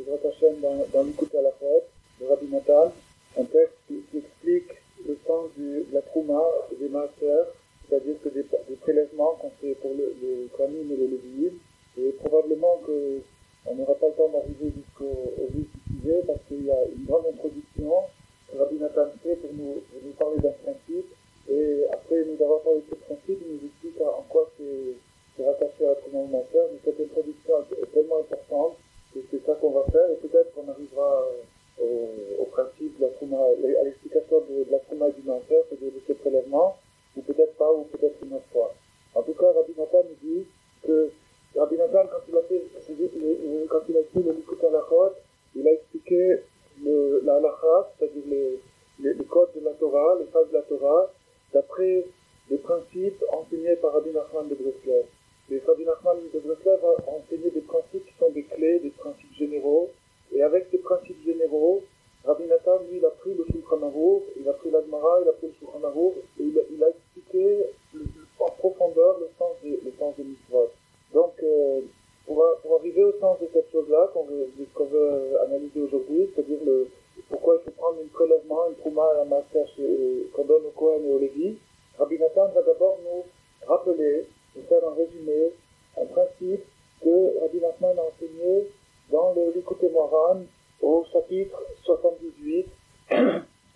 Bezrat Hashem, dans l'Ikut Halachot de Rabbi Nathan, un texte qui explique le sens de la Trouma des Maaser, c'est-à-dire que des prélèvements qu'on fait pour les Kohanim et les Lévi'im, et probablement qu'on n'aura pas le temps d'arriver jusqu'au vif du sujet, parce qu'il y a une grande introduction que Rabbi Nathan fait pour nous parler d'un principe, et après nous avoir parlé de ce principe, il nous explique en quoi c'est rattaché à la Trouma Maaser, mais cette introduction est tellement importante que c'est ça qu'on va faire, et peut-être qu'on arrivera au principe de la Trouma, à l'explication de la Trouma du Maaser, c'est-à-dire de ce prélèvement, ou peut-être pas, ou peut-être une autre fois. En tout cas, Rabbi Nathan nous dit que Rabbi Nathan, quand il a écrit le Likut Halachot, il a expliqué la halakha, c'est-à-dire les codes de la Torah, les phases de la Torah, d'après les principes enseignés par Rabbi Nachman de Breslev. Et Rabbi Nachman de Breslev a enseigné des principes qui sont des clés, des principes généraux, et avec ces principes généraux, Rabbi Nathan, lui, il a pris le Shulchan Aruch, il a pris l'Agmara, il a pris le Shulchan Aruch, et il a expliqué en profondeur le sens des mitzvot. Donc, pour arriver au sens de cette chose-là, qu'on veut analyser aujourd'hui, c'est-à-dire pourquoi il faut prendre un prélèvement, une trouma à la maaser qu'on donne au Kohen et au Lévi, Rabbi Nathan va d'abord nous rappeler, nous faire un résumé, un principe que Rabbi Nachman a enseigné dans le Likutei Moharan au chapitre 78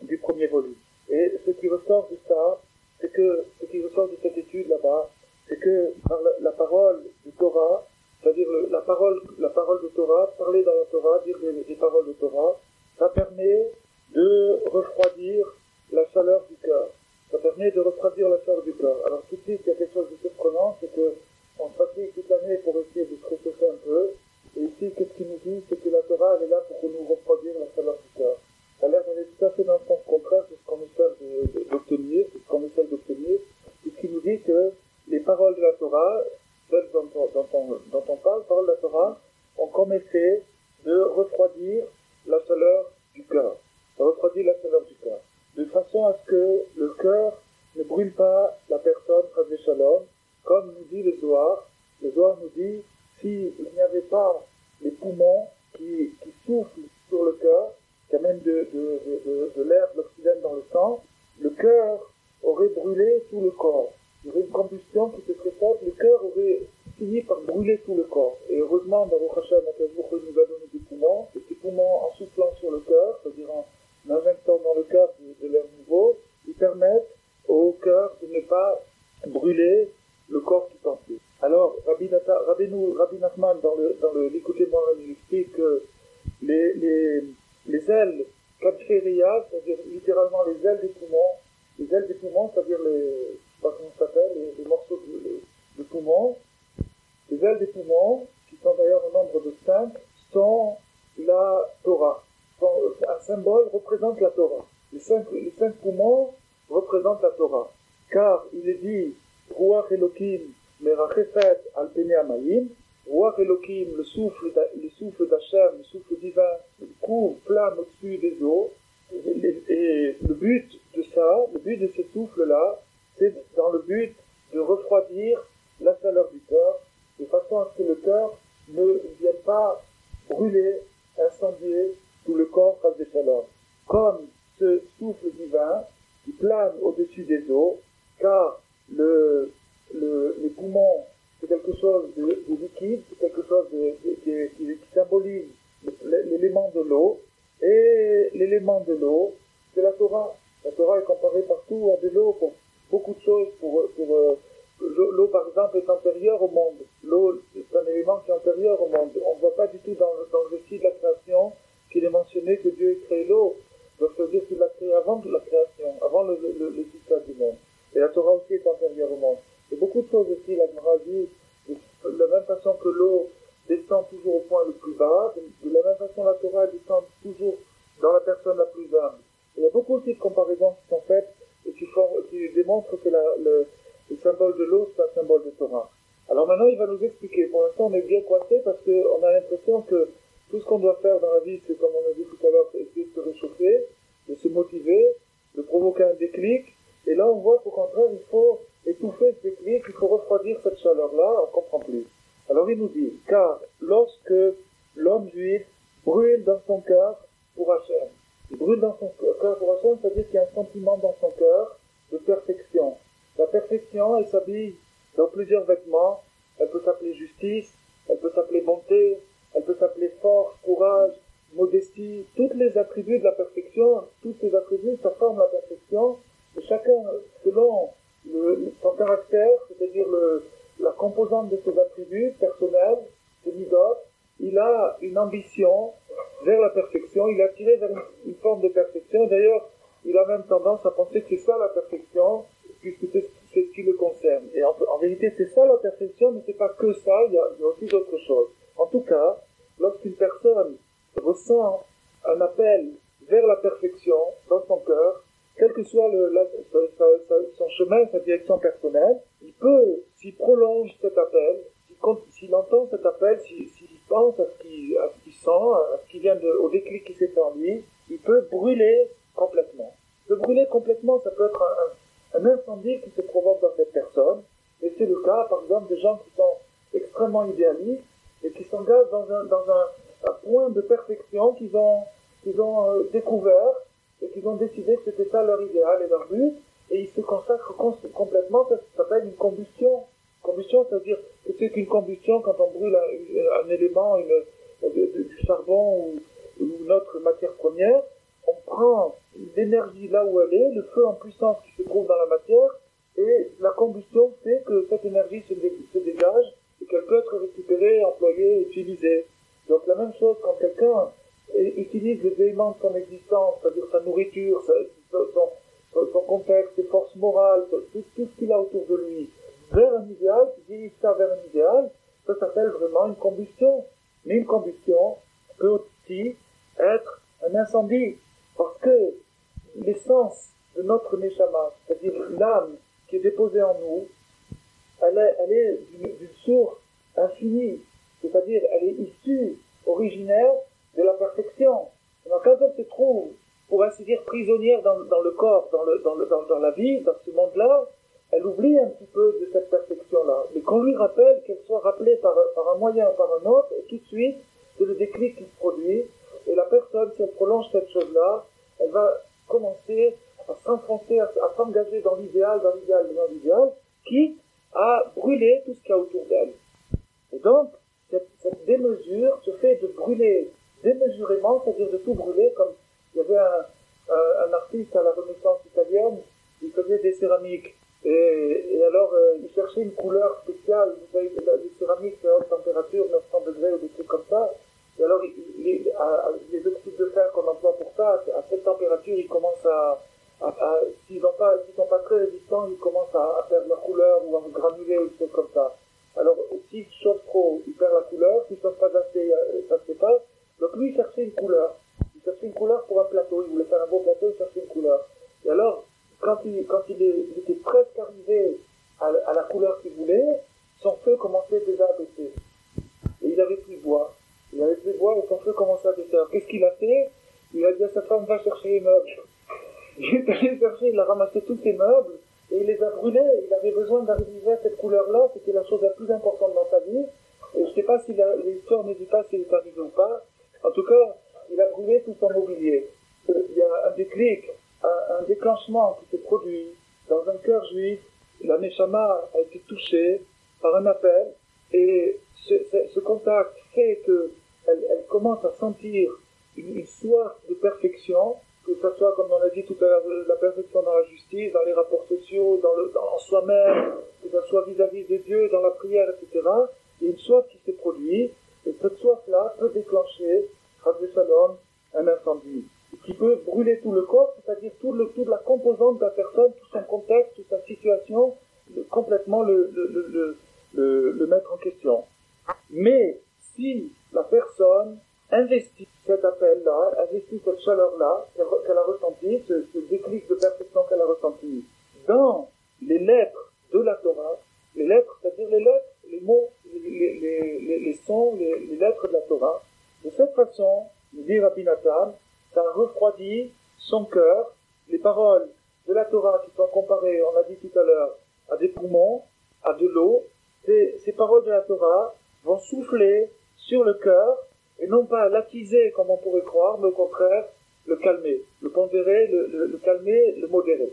du premier volume. Et ce qui ressort de ça, ce qui ressort de cette étude là-bas, c'est que par la parole de Torah, c'est-à-dire la parole de Torah, parler dans la Torah, dire des paroles de Torah, ça permet de refroidir la chaleur du cœur. Ça permet de refroidir la chaleur du cœur. Alors tout de suite, il y a quelque chose de surprenant, c'est que on se fatigue toute l'année pour essayer de se réchauffer un peu. Et ici, qu'est-ce qu'il nous dit? C'est que la Torah, elle est là pour nous refroidir la chaleur du cœur. Ça a l'air d'aller tout à fait dans le sens contraire de ce qu'on essaie d'obtenir, puisqu'il nous dit que les paroles de la Torah, celles dont on parle, paroles de la Torah, ont comme effet de refroidir la chaleur du cœur. Ça refroidit la chaleur du cœur. De façon à ce que le cœur ne brûle pas la personne, Chas v'Shalom, comme nous dit le Zohar. Le Zohar nous dit, s'il n'y avait pas les poumons qui soufflent sur le cœur, qui amènent de l'air, de l'oxygène dans le sang, le cœur aurait brûlé tout le corps. Il y aurait une combustion qui se serait faite, le cœur aurait fini par brûler tout le corps. Et heureusement, Baruch Hashem, nous a donné des poumons, et ces poumons, en soufflant sur le cœur, c'est-à-dire en injectant dans le cœur de l'air nouveau, ils permettent au cœur de ne pas brûler le corps tout entier. Alors, Rabbi Nachman, dans le Likutei Moharan, il explique que les ailes Kadferiya, c'est-à-dire littéralement les ailes des poumons, c'est-à-dire je sais pas comment ça s'appelle, les morceaux de poumons, les ailes des poumons, qui sont d'ailleurs au nombre de 5, sont la Torah. Un symbole représente la Torah. Les cinq poumons représentent la Torah. Car il est dit, Ruach Elokim merachefet al pene hamayim, Ruach Elokim, le souffle d'Hachem, le souffle divin, couvre, plane au-dessus des eaux. Et le but de ce souffle-là, c'est dans le but de refroidir la chaleur du cœur, de façon à ce que le cœur ne vienne pas brûler, incendier tout le corps Chas v'Shalom. Comme ce souffle divin qui plane au-dessus des eaux, car les poumons, c'est quelque chose de liquide, c'est quelque chose qui symbolise l'élément de l'eau, et l'élément de l'eau, c'est la Torah. La Torah est comparée partout à de l'eau pour beaucoup de choses. L'eau, par exemple, est antérieure au monde. L'eau, c'est un élément qui est antérieur au monde. On ne voit pas du tout dans le récit de la création qu'il est mentionné que Dieu ait créé l'eau. Donc, ça veut dire qu'il l'a créé avant la création, avant l'existence du monde. Et la Torah aussi est antérieure au monde. Et beaucoup de choses aussi, la Gemara dit, de la même façon que l'eau descend toujours au point le plus bas, de la même façon la Torah descend toujours dans la personne la plus humble. Il y a beaucoup aussi de comparaisons qui sont faites et qui démontrent que le symbole de l'eau, c'est un symbole de Torah. Alors maintenant, il va nous expliquer. Pour l'instant, on est bien coincé parce qu'on a l'impression que tout ce qu'on doit faire dans la vie, c'est comme on a dit tout à l'heure, c'est essayer de se réchauffer, de se motiver, de provoquer un déclic. Et là, on voit qu'au contraire, il faut étouffer ce déclic, il faut refroidir cette chaleur-là, on ne comprend plus. Alors il nous dit, car lorsque l'homme juif brûle dans son cœur pour Hachem. Il brûle dans son cœur pour Hachem, c'est-à-dire qu'il y a un sentiment dans son cœur de perfection. La perfection, elle s'habille dans plusieurs vêtements. Elle peut s'appeler justice, elle peut s'appeler bonté, elle peut s'appeler force, courage, modestie. Tous les attributs de la perfection, tous ces attributs, ça forme la perfection. Et chacun, selon son caractère, c'est-à-dire la composante de ses attributs personnels, ses midot, il a une ambition vers la perfection, il est attiré vers une forme de perfection. D'ailleurs, il a même tendance à penser que c'est ça la perfection, puisque c'est ce qui le concerne. Et en vérité, c'est ça la perfection, mais c'est pas que ça, il y a aussi d'autres choses. En tout cas, lorsqu'une personne ressent un appel vers la perfection dans son cœur, quel que soit son chemin, sa direction personnelle, il peut, s'il prolonge cet appel, s'il entend cet appel, s'il pense à ce qu'il sent, à ce qui vient au déclic qui s'est fait en lui, il peut brûler complètement. De brûler complètement, ça peut être un incendie qui se provoque dans cette personne, et c'est le cas, par exemple, de gens qui sont extrêmement idéalistes et qui s'engagent dans un point de perfection qu'ils ont découvert et qu'ils ont décidé que c'était ça leur idéal et leur but, et ils se consacrent complètement. Ça s'appelle une combustion. Combustion, c'est-à-dire que c'est qu'une combustion quand on brûle un élément, du charbon ou une autre matière première, on prend l'énergie là où elle est, le feu en puissance qui se trouve dans la matière, et la combustion fait que cette énergie se dégage et qu'elle peut être récupérée, employée, utilisée. Donc la même chose quand quelqu'un utilise les éléments de son existence, c'est-à-dire sa nourriture, son contexte, ses forces morales, tout ce qu'il a autour de lui, vers un idéal, qui dirige ça vers un idéal, ça s'appelle vraiment une combustion. Mais une combustion peut aussi être un incendie, parce que l'essence de notre neshama, c'est-à-dire l'âme qui est déposée en nous, elle est d'une source infinie, c'est-à-dire elle est issue, originaire de la perfection. Donc quand elle se trouve, pour ainsi dire, prisonnière dans le corps, dans la vie, dans ce monde-là, elle oublie un petit peu de cette perfection-là. Mais qu'on lui rappelle, qu'elle soit rappelée par un moyen ou par un autre, et tout de suite, c'est le déclic qui se produit. Et la personne, si elle prolonge cette chose-là, elle va commencer à s'enfoncer, à s'engager dans l'idéal, quitte à brûler tout ce qu'il y a autour d'elle. Et donc, cette démesure se fait de brûler démesurément, c'est-à-dire de tout brûler, comme il y avait un artiste à la Renaissance italienne, il faisait des céramiques. Et alors, il cherchait une couleur spéciale. Vous savez, les céramiques, c'est à haute température, 900 degrés ou des trucs comme ça. Et alors, les oxydes de fer qu'on emploie pour ça, à cette température, ils commencent s'ils sont pas très résistants, ils commencent à perdre leur couleur ou à granuler ou des choses comme ça. Alors, s'ils chauffent trop, ils perdent la couleur. S'ils chauffent pas assez, ça se fait pas. Donc lui, il cherchait une couleur. Il cherchait une couleur pour un plateau. Il voulait faire un beau plateau, il cherchait une couleur. Et alors, quand il était presque arrivé à la couleur qu'il voulait, son feu commençait déjà à baisser. Et il avait plus de bois. Et son feu commençait à baisser. Alors qu'est-ce qu'il a fait? Il a dit à sa femme, va chercher les meubles. Il est allé chercher, il a ramassé tous ses meubles, et il les a brûlés. Il avait besoin d'arriver à cette couleur-là, c'était la chose la plus importante dans sa vie. Et je sais pas si l'histoire ne dit pas s'il est arrivé ou pas. En tout cas, il a brûlé tout son mobilier. Il y a un déclic, un déclenchement qui s'est produit dans un cœur juif. La Neshama a été touchée par un appel, et ce contact fait qu'elle commence à sentir une soif de perfection, que ce soit, comme on a dit tout à l'heure, la perfection dans la justice, dans les rapports sociaux, dans soi-même, que ce soit vis-à-vis de Dieu, dans la prière, etc. Il y a une soif qui se produit, et cette soif-là peut déclencher, Rabbi Shalom, un incendie, qui peut brûler tout le corps, c'est-à-dire toute la composante de la personne, tout son contexte, toute sa situation, complètement le mettre en question. Mais si la personne investit cet appel-là, investit cette chaleur-là qu'elle a ressentie, ce déclic de perfection qu'elle a ressenti dans les lettres de la Torah, les lettres, c'est-à-dire les lettres, les mots, les sons, les lettres de la Torah, de cette façon, nous dit Rabbi Nathan, ça refroidit son cœur. Les paroles de la Torah qui sont comparées, on l'a dit tout à l'heure, à des poumons, à de l'eau, ces paroles de la Torah vont souffler sur le cœur et non pas l'attiser comme on pourrait croire, mais au contraire, le calmer, le pondérer, le calmer, le modérer.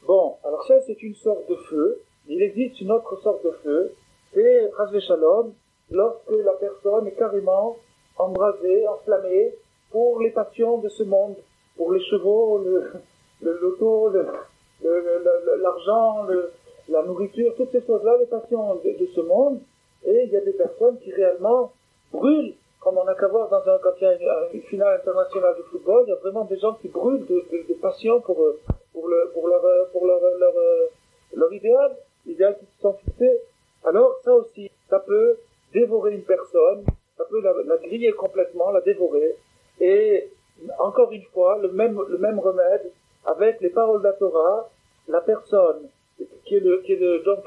Bon, alors ça c'est une sorte de feu. Il existe une autre sorte de feu, c'est Chas v'Shalom, lorsque la personne est carrément embrasée, enflammée pour les passions de ce monde, pour les chevaux, l'auto, l'argent, la nourriture, toutes ces choses-là, les passions de ce monde. Et il y a des personnes qui réellement brûlent, comme on n'a qu'à voir quand il y a une finale internationale de football, il y a vraiment des gens qui brûlent de passion pour leur idéal qu'ils se sont fixés. Alors ça aussi, ça peut dévorer une personne, ça peut la griller complètement, la dévorer. Et encore une fois, le même remède avec les paroles de la Torah, la personne qui est donc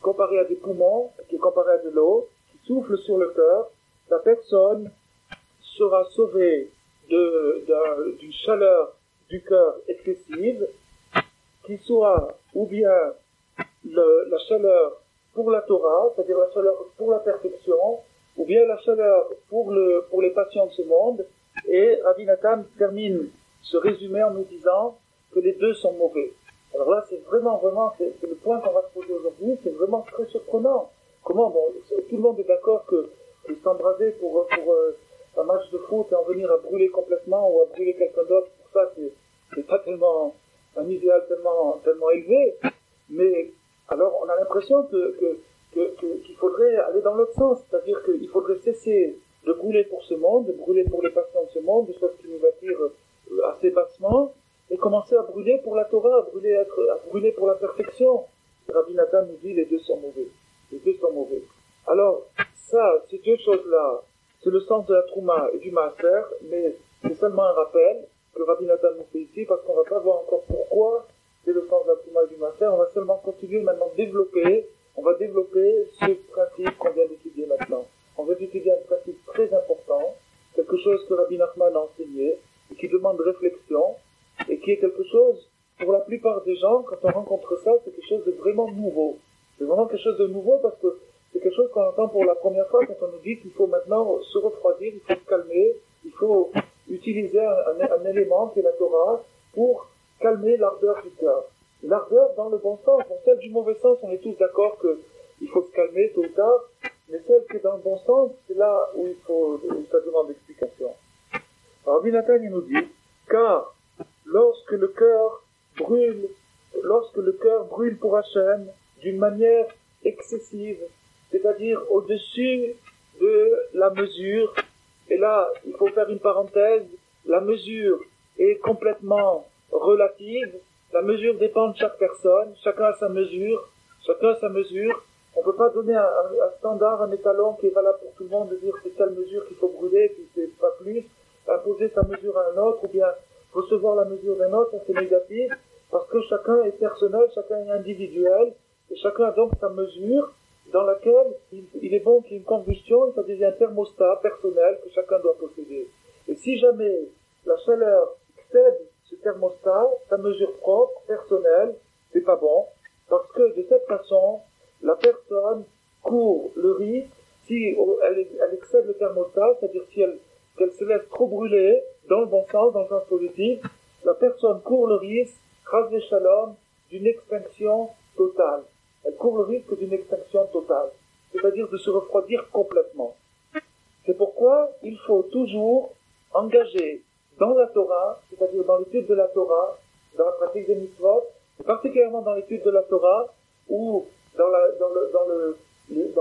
comparée à des poumons, qui est comparée à de l'eau, qui souffle sur le cœur, la personne sera sauvée d'une chaleur du cœur excessive, qui soit ou bien la chaleur pour la Torah, c'est-à-dire la chaleur pour la perfection, ou bien la chaleur pour les passions de ce monde. Et Rabbi Nathan termine ce résumé en nous disant que les deux sont mauvais. Alors là, c'est vraiment, c'est le point qu'on va se poser aujourd'hui, c'est vraiment très surprenant. Comment, tout le monde est d'accord que s'embraser pour un match de foot et en venir à brûler complètement ou à brûler quelqu'un d'autre, pour ça, c'est pas tellement un idéal tellement élevé. Mais alors, on a l'impression qu'il faudrait aller dans l'autre sens, c'est-à-dire qu'il faudrait cesser de brûler pour ce monde, de brûler pour les passions de ce monde, des choses qui nous attirent assez bassement, et commencer à brûler pour la Torah, à brûler pour la perfection. Rabbi Nathan nous dit les deux sont mauvais. Les deux sont mauvais. Alors, ces deux choses-là, c'est le sens de la Trouma et du Maaser, mais c'est seulement un rappel que Rabbi Nathan nous fait ici, parce qu'on va pas voir encore pourquoi c'est le sens de la Trouma et du Maaser. On va seulement continuer maintenant on va développer ce principe qu'on vient d'étudier maintenant. On va étudier un principe très important, quelque chose que Rabbi Nachman a enseigné, et qui demande réflexion, et qui est quelque chose, pour la plupart des gens, quand on rencontre ça, c'est quelque chose de vraiment nouveau. C'est vraiment quelque chose de nouveau parce que c'est quelque chose qu'on entend pour la première fois quand on nous dit qu'il faut maintenant se refroidir, il faut se calmer, il faut utiliser un élément qui est la Torah pour calmer l'ardeur du cœur. L'ardeur dans le bon sens, dans celle du mauvais sens, on est tous d'accord qu'il faut se calmer tôt ou tard, mais celle qui est dans le bon sens, c'est là où ça demande explication. Alors, Rabbi Nathan, il nous dit, car lorsque le cœur brûle pour Hachem d'une manière excessive, c'est-à-dire au-dessus de la mesure, et là, il faut faire une parenthèse, la mesure est complètement relative, la mesure dépend de chaque personne, chacun a sa mesure, on peut pas donner un standard, un étalon qui est valable pour tout le monde, de dire c'est telle mesure qu'il faut brûler, puis c'est pas plus, imposer sa mesure à un autre, ou bien recevoir la mesure d'un autre, c'est négatif, parce que chacun est personnel, chacun est individuel, et chacun a donc sa mesure, dans laquelle il est bon qu'il y ait une combustion, ça devient un thermostat personnel que chacun doit posséder. Et si jamais la chaleur excède ce thermostat, sa mesure propre, personnelle, c'est pas bon, parce que de cette façon, la personne court le risque, si elle excède le thermostat, c'est-à-dire si qu'elle se laisse trop brûler, dans le bon sens, dans le sens positif, la personne court le risque, Chas v'Shalom, d'une extinction totale. Elle court le risque d'une extinction totale, c'est-à-dire de se refroidir complètement. C'est pourquoi il faut toujours engager dans la Torah, c'est-à-dire dans l'étude de la Torah, dans la pratique des mitzvot, et particulièrement dans l'étude de la Torah, ou dans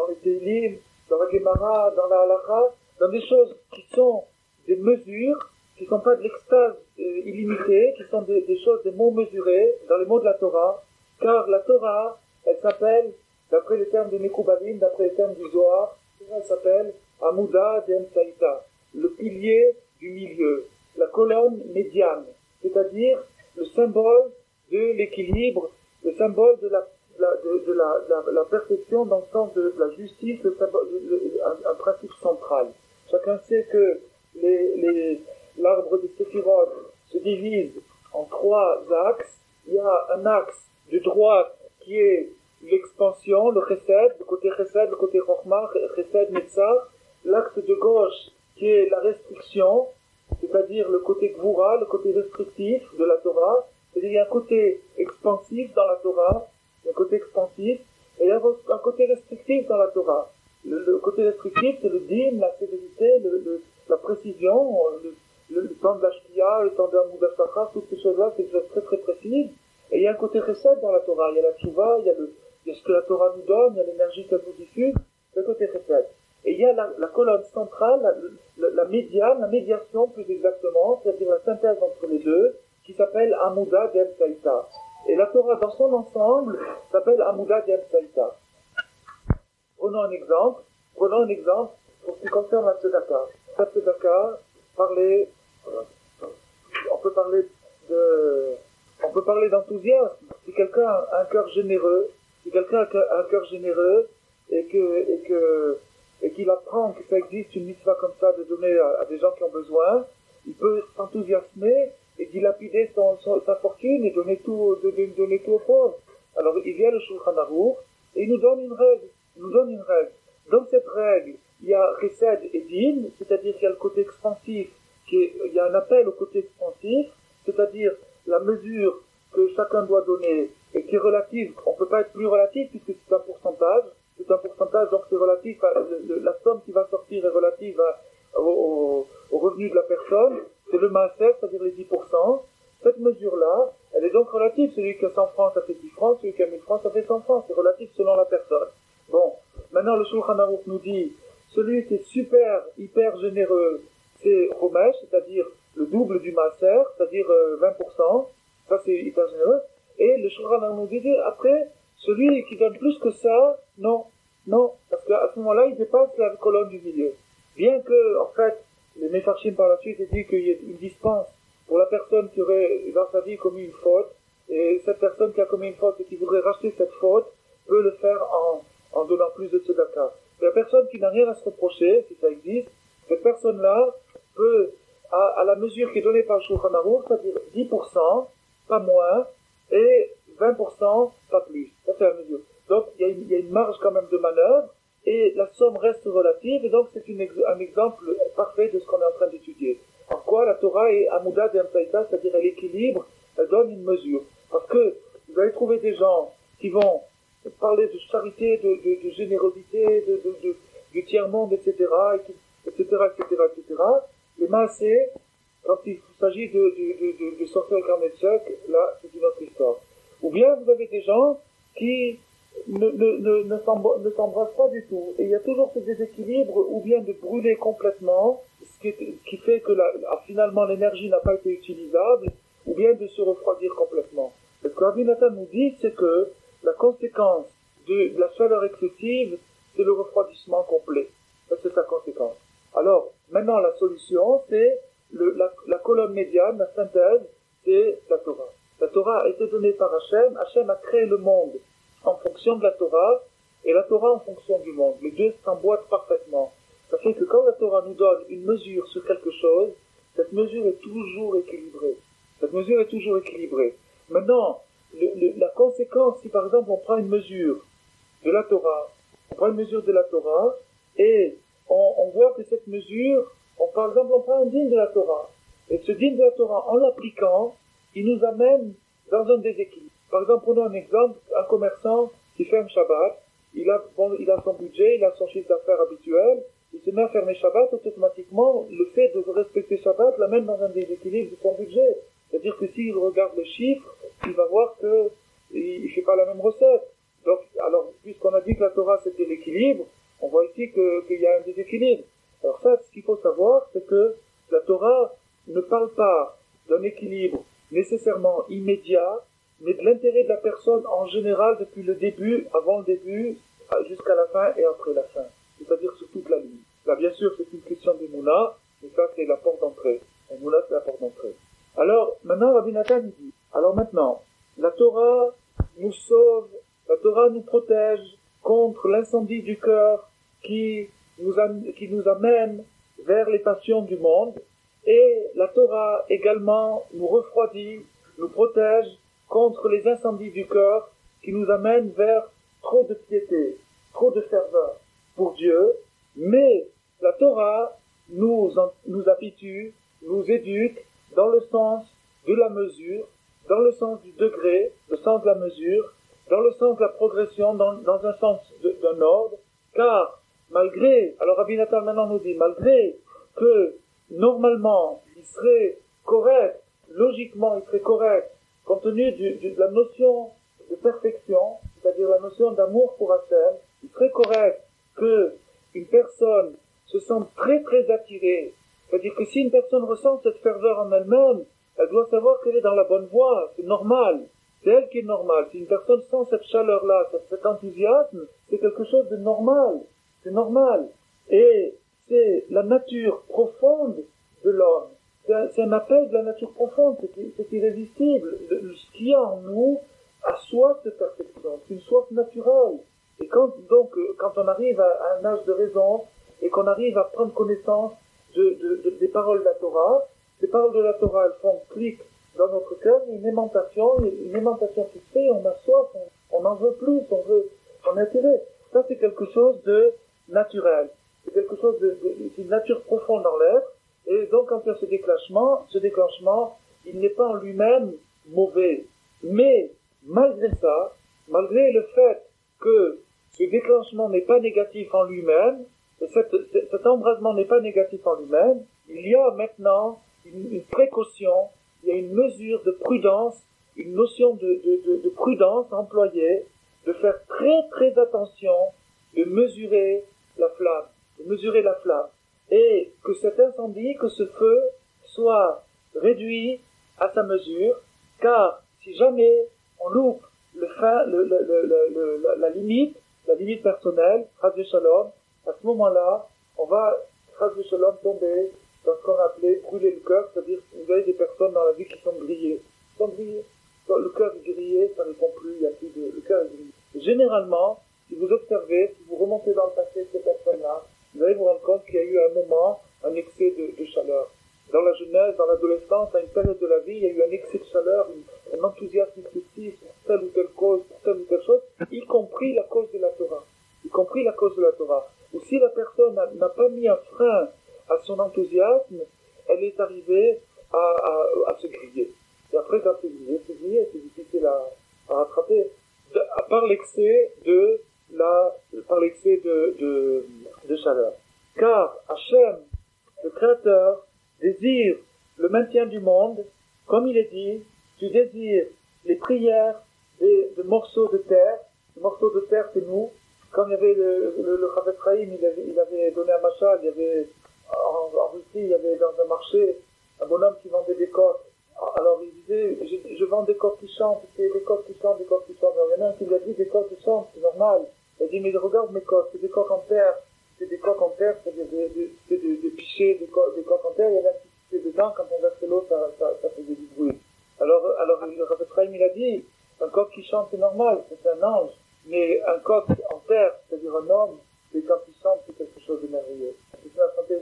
les Télim, dans la Gemara, dans la Halacha, dans des choses qui sont des mesures, qui ne sont pas de l'extase illimitée, qui sont des choses, des mots mesurés, dans les mots de la Torah, car la Torah, elle s'appelle, d'après les termes de Mekoubalim, d'après les termes du Zohar, elle s'appelle Amuda d'Emsaïta, le pilier du milieu, la colonne médiane, c'est-à-dire le symbole de l'équilibre, le symbole de la perfection dans le sens de la justice, un principe central. Chacun sait que l'arbre de Séphirot se divise en 3 axes. Il y a un axe de droite qui est l'expansion, le chesed, le côté chesed, le côté chokhmah, chesed, netzach. L'axe de gauche, qui est la restriction, c'est-à-dire le côté gvoura, le côté restrictif de la Torah. C'est-à-dire il y a un côté expansif dans la Torah, il y a un côté expansif, et il y a un côté restrictif dans la Torah. Le côté restrictif, c'est le din, la sévérité, la précision, le temps de la shkia, le temps de la moudasachar, toutes ces choses-là, c'est des choses très très précises. Et il y a un côté recette dans la Torah, il y a la tchouva, il y a ce que la Torah nous donne, il y a l'énergie qu'elle nous diffuse, c'est le côté recette. Et il y a la colonne centrale, la médiane, la médiation plus exactement, c'est-à-dire la synthèse entre les deux, qui s'appelle Amuda d'Emsaïta. Et la Torah dans son ensemble s'appelle Amuda d'Emsaïta. Prenons un exemple pour ce qui concerne la tzedaka. La tzedaka, on peut parler d'enthousiasme. Si quelqu'un a un cœur généreux, et qu'il apprend que ça existe une mitzvah comme ça de donner à des gens qui ont besoin, il peut s'enthousiasmer et dilapider sa fortune et donner tout aux pauvres. Alors il vient le Shulchan Aruch et il nous donne une règle. Dans cette règle, il y a Chesed et Din, c'est-à-dire qu'il y a le côté expansif, il y a un appel au côté expansif, c'est-à-dire la mesure que chacun doit donner et qui est relative. On ne peut pas être plus relatif puisque c'est un pourcentage, donc c'est relatif la somme qui va sortir est relative au revenu de la personne, c'est le maaser, c'est-à-dire les 10%. Cette mesure-là, elle est donc relative. Celui qui a 100 francs, ça fait 10 francs, celui qui a 1000 francs, ça fait 100 francs. C'est relatif selon la personne. Bon, maintenant le Shulchan Aruch nous dit, celui qui est hyper généreux, c'est Romesh, c'est-à-dire le double du maaser, c'est-à-dire 20%. Ça c'est hyper généreux. Et le Shulchan Aruch nous dit, après, celui qui donne plus que ça, non, parce qu'à ce moment-là, il dépasse la colonne du milieu. Bien que, en fait, les Mefarshim par la suite aient dit qu'il y ait une dispense pour la personne qui aurait dans sa vie commis une faute, et cette personne qui a commis une faute et qui voudrait racheter cette faute peut le faire en donnant plus de tzedaka. La personne qui n'a rien à se reprocher, si ça existe, cette personne-là peut, à la mesure qui est donnée par le Shulchan Aruch, c'est-à-dire 10%, pas moins, et 20%, pas plus. Ça c'est la mesure. Donc il y a une marge quand même de manœuvre, et la somme reste relative, et donc c'est un exemple parfait de ce qu'on est en train d'étudier. En quoi la Torah est Amuda d'Emsaïta, c'est-à-dire elle équilibre, elle donne une mesure. Parce que vous allez trouver des gens qui vont parler de charité, de générosité, du tiers-monde, etc., Les maasés, quand il s'agit de sortir le carnet de chèques, là, c'est une autre histoire. Ou bien vous avez des gens qui ne s'embrassent pas du tout. Et il y a toujours ce déséquilibre, ou bien de brûler complètement, ce qui fait que finalement l'énergie n'a pas été utilisable, ou bien de se refroidir complètement. Ce que Rabbi Nathan nous dit, c'est que la conséquence de la chaleur excessive, c'est le refroidissement complet. Ça, c'est sa conséquence. Alors, maintenant, la solution, c'est la colonne médiane, la synthèse, c'est la Torah. La Torah a été donnée par Hachem. Hachem a créé le monde en fonction de la Torah, et la Torah en fonction du monde. Les deux s'emboîtent parfaitement. Ça fait que quand la Torah nous donne une mesure sur quelque chose, cette mesure est toujours équilibrée. Maintenant, la conséquence, si par exemple on prend une mesure de la Torah, et on voit que cette mesure, par exemple on prend un din de la Torah, et ce din de la Torah, en l'appliquant, il nous amène dans un déséquilibre. Par exemple, prenons un exemple, un commerçant qui ferme Shabbat, il a son budget, il a son chiffre d'affaires habituel, il se met à fermer Shabbat, automatiquement, le fait de respecter Shabbat l'amène dans un déséquilibre de son budget. C'est-à-dire que s'il regarde le chiffre, il va voir que il fait pas la même recette. Donc, alors, puisqu'on a dit que la Torah c'était l'équilibre, on voit ici qu'il y a un déséquilibre. Alors ça, ce qu'il faut savoir, c'est que la Torah ne parle pas d'un équilibre nécessairement immédiat, mais de l'intérêt de la personne en général depuis le début, avant le début, jusqu'à la fin et après la fin. C'est-à-dire sur toute la ligne. Là, bien sûr, c'est une question d'Emouna, mais ça, c'est la porte d'entrée. Emouna, c'est la porte d'entrée. Alors, maintenant, Rabbi Nathan dit, alors maintenant, la Torah nous sauve, la Torah nous protège contre l'incendie du cœur qui nous amène vers les passions du monde, et la Torah également nous refroidit, nous protège contre les incendies du cœur qui nous amènent vers trop de piété, trop de ferveur pour Dieu, mais la Torah nous habitue, nous éduque dans le sens de la mesure, dans le sens du degré, le sens de la mesure, dans le sens de la progression, dans un sens d'un ordre, car malgré, alors Rabbi Nathan maintenant nous dit, malgré que normalement il serait correct, logiquement il serait correct, compte tenu de la notion de perfection, c'est-à-dire la notion d'amour pour Hachem, il serait correct que une personne se sente très très attirée, c'est-à-dire que si une personne ressent cette ferveur en elle-même, elle doit savoir qu'elle est dans la bonne voie, c'est normal. C'est elle qui est normale. Si une personne sent cette chaleur-là, cet enthousiasme, c'est quelque chose de normal. C'est normal. Et c'est la nature profonde de l'homme. C'est un appel de la nature profonde. C'est irrésistible. Ce qu'il y a en nous a soif de perfection. C'est une soif naturelle. Et quand on arrive à un âge de raison et qu'on arrive à prendre connaissance des paroles de la Torah, ces paroles de la Torah, elles font clic dans notre cœur, une aimantation qui se fait, on a soif, on en veut plus, on est attiré. Ça, c'est quelque chose de naturel. C'est quelque chose c'est une nature profonde dans l'être. Et donc, quand il y a ce déclenchement, il n'est pas en lui-même mauvais. Mais, malgré ça, malgré le fait que ce déclenchement n'est pas négatif en lui-même, et cet embrasement n'est pas négatif en lui-même, il y a maintenant une précaution, il y a une mesure de prudence, une notion de prudence employée, de faire très très attention, de mesurer la flamme, et que cet incendie, que ce feu soit réduit à sa mesure, car si jamais on loupe la limite personnelle, Chas v'Shalom, à ce moment-là, on va, Chas v'Shalom, tomber dans ce qu'on appelait brûler le cœur, c'est-à-dire vous avez des personnes dans la vie qui sont grillées. Le cœur est grillé, ça ne répond plus, le cœur est grillé. Généralement, si vous observez, si vous remontez dans le passé de ces personnes-là, vous allez vous rendre compte qu'il y a eu à un moment un excès de chaleur. Dans la jeunesse, dans l'adolescence, à une période de la vie, il y a eu un excès de chaleur, un enthousiasme excessif pour telle ou telle cause, pour telle ou telle chose, y compris la cause de la Torah. Ou si la personne n'a pas mis un frein à son enthousiasme, elle est arrivée à se griller. Et après, quand c'est c'est difficile à rattraper. Par l'excès de chaleur. Car Hachem, le Créateur, désire le maintien du monde, comme il est dit, tu désires les prières de morceaux de terre. Les morceaux de terre, c'est nous. Comme il y avait le Chavetz Chaim, il avait donné un machal, il y avait en Russie, il y avait dans un marché un bonhomme qui vendait des coques. Alors il disait, je vends des coques qui chantent, c'est des coques qui chantent. Alors il y en a un qui lui a dit, des coques qui chantent, c'est normal. Il a dit, mais regarde mes coques, c'est des coques en terre, c'est des pichets, des coques en terre, il y avait un petit piché dedans, quand on versait l'eau, ça faisait du bruit. Alors le Chavetz Chaim, il a dit, un coq qui chante, c'est normal, c'est un ange. Mais un coq en terre, c'est-à-dire un homme, et quand il chante, c'est quelque chose de merveilleux. C'est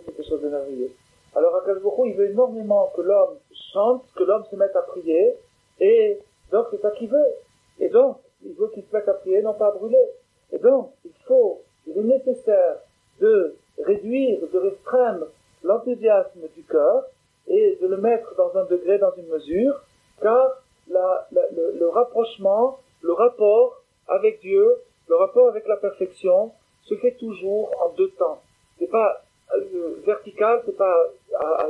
quelque chose de merveilleux. Alors, Akadosh Baruch Hu, il veut énormément que l'homme chante, que l'homme se mette à prier, et donc c'est ça qu'il veut. Et donc, il veut qu'il se mette à prier, non pas à brûler. Et donc, il est nécessaire de réduire, de restreindre l'enthousiasme du cœur, et de le mettre dans un degré, dans une mesure, car le rapprochement, le rapport avec Dieu, le rapport avec la perfection, se fait toujours en deux temps. C'est pas vertical, c'est pas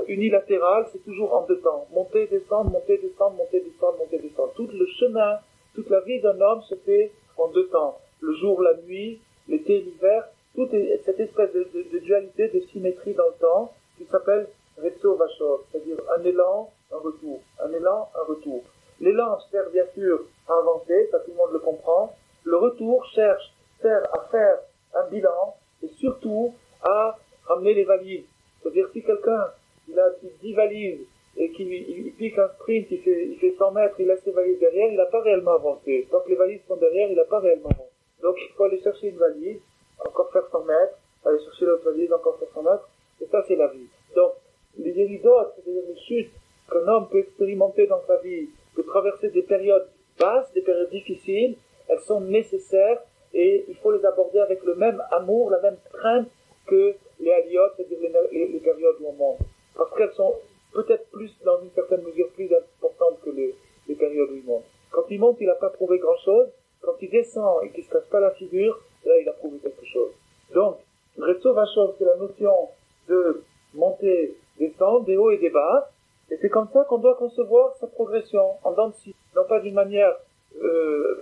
unilatéral, c'est toujours en deux temps. Monter, descendre, monter, descendre, monter, descendre, monter, descendre. Tout le chemin, toute la vie d'un homme se fait en deux temps. Le jour, la nuit, l'été, l'hiver, toute cette espèce de dualité, de symétrie dans le temps, qui s'appelle Retso Vachov, c'est-à-dire un élan, un retour. Un élan, un retour. L'élan sert bien sûr à avancer, ça tout le monde le comprend. Le retour sert à faire un bilan et surtout à ramener les valises. C'est-à-dire si quelqu'un il a 10 valises et qu'il pique un sprint, il fait 100 mètres, il laisse ses valises derrière, il n'a pas réellement avancé. Tant que les valises sont derrière, il n'a pas réellement avancé. Donc il faut aller chercher une valise, encore faire 100 mètres, aller chercher l'autre valise, encore faire 100 mètres, et ça c'est la vie. Donc les éridotes, c'est-à-dire les chutes qu'un homme peut expérimenter dans sa vie, peut traverser des périodes basses, des périodes difficiles, elles sont nécessaires et il faut les aborder avec le même amour, la même crainte que les aliyot, c'est-à-dire les périodes où on monte. Parce qu'elles sont peut-être plus, dans une certaine mesure, plus importantes que les périodes où il monte. Quand il monte, il n'a pas prouvé grand-chose. Quand il descend et qu'il ne se casse pas la figure, là, il a prouvé quelque chose. Donc, Retso Vachov, c'est la notion de monter, descendre, des hauts et des bas. Et c'est comme ça qu'on doit concevoir sa progression, en dents de scie. Non pas d'une manière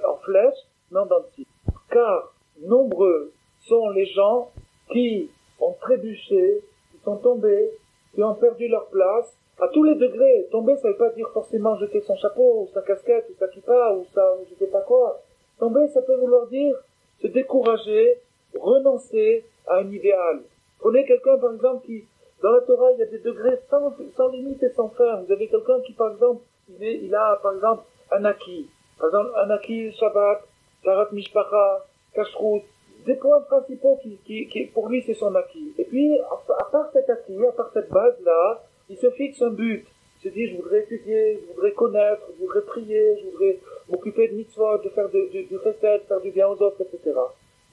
en flèche, mais en dents de scie. Car nombreux sont les gens qui ont trébuché, qui sont tombés, qui ont perdu leur place, à tous les degrés. Tomber, ça ne veut pas dire forcément jeter son chapeau, ou sa casquette, ou sa kippa, ou je sais pas quoi. Tomber, ça peut vouloir dire se décourager, renoncer à un idéal. Prenez quelqu'un, par exemple, qui, dans la Torah, il y a des degrés sans limite et sans fin. Vous avez quelqu'un qui, par exemple, il a, par exemple, un acquis. Par exemple, un acquis Shabbat, Tarat Mishpacha, Kashrut, des points principaux qui pour lui, c'est son acquis. Et puis, à part cet acquis, à part cette base-là, il se fixe un but. Il se dit, je voudrais étudier, je voudrais connaître, je voudrais prier, je voudrais m'occuper de mitzvot, de faire du chesed, faire du bien aux autres, etc.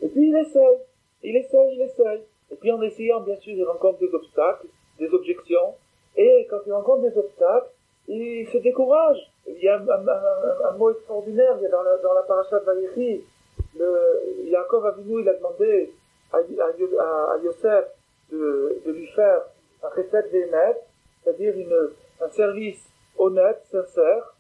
Et puis, il essaye. Et puis, en essayant, bien sûr, il rencontre des obstacles, des objections. Et quand il rencontre des obstacles, il se décourage. Il y a un mot extraordinaire, il y a dans la paracha de Vayechi, Yaakov Avinu, il a demandé à Yosef de lui faire un chesed ve'emet, c'est-à-dire un service honnête, sincère,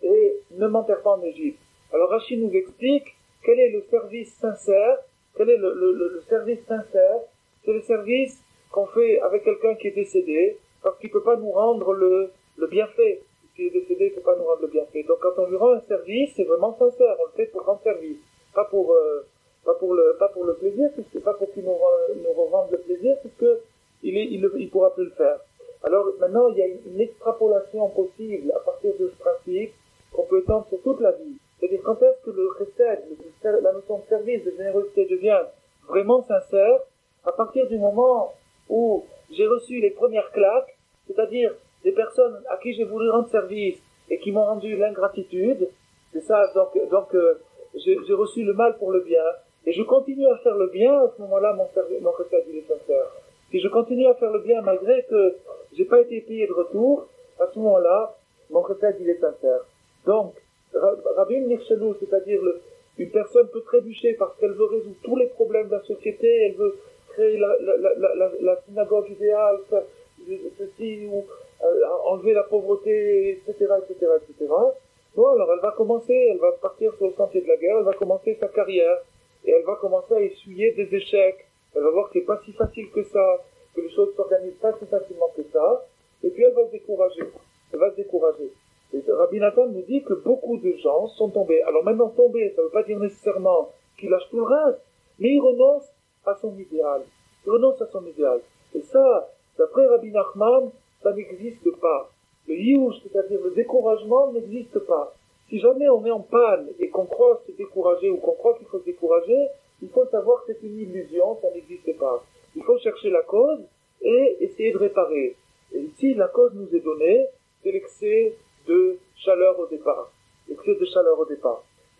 et ne m'enterre pas en Égypte. Alors Rachid nous explique quel est le service sincère. Quel est le service sincère? C'est le service qu'on fait avec quelqu'un qui est décédé, parce qu'il ne peut pas nous rendre le bienfait. S'il est décédé, il ne peut pas nous rendre le bienfait. Donc quand on lui rend un service, c'est vraiment sincère, on le fait pour rendre service. Pas pour le plaisir, puisque pas pour qu'il nous rende le plaisir, puisque il pourra plus le faire. Alors maintenant, il y a une extrapolation possible à partir de ce principe qu'on peut étendre sur toute la vie. C'est-à-dire quand est-ce que le chesed, la notion de service, de générosité devient vraiment sincère? À partir du moment où j'ai reçu les premières claques, c'est-à-dire des personnes à qui j'ai voulu rendre service et qui m'ont rendu l'ingratitude, c'est ça, donc j'ai reçu le mal pour le bien, et je continue à faire le bien, à ce moment-là, mon chesed, il est sincère. Si je continue à faire le bien malgré que j'ai pas été payé de retour, à ce moment-là, mon chesed, il est sincère. Donc, Rabbi Nirchelou, c'est-à-dire une personne peut trébucher parce qu'elle veut résoudre tous les problèmes de la société, elle veut créer la synagogue idéale, ceci, ou enlever la pauvreté, etc. Bon, alors elle va partir sur le sentier de la guerre, elle va commencer sa carrière, et elle va commencer à essuyer des échecs. Elle va voir que c'est pas si facile que ça, que les choses s'organisent pas si facilement que ça, et puis elle va se décourager. Et Rabbi Nathan nous dit que beaucoup de gens sont tombés. Alors maintenant, tomber, ça ne veut pas dire nécessairement qu'ils lâchent tout le reste, mais ils renoncent à son idéal. Et ça, d'après Rabbi Nachman, ça n'existe pas. Le yiouch, c'est-à-dire le découragement, n'existe pas. Si jamais on est en panne et qu'on croit se décourager ou qu'on croit qu'il faut se décourager, il faut savoir que c'est une illusion, ça n'existe pas. Il faut chercher la cause et essayer de réparer. Et ici, la cause nous est donnée, c'est l'excès de chaleur au départ.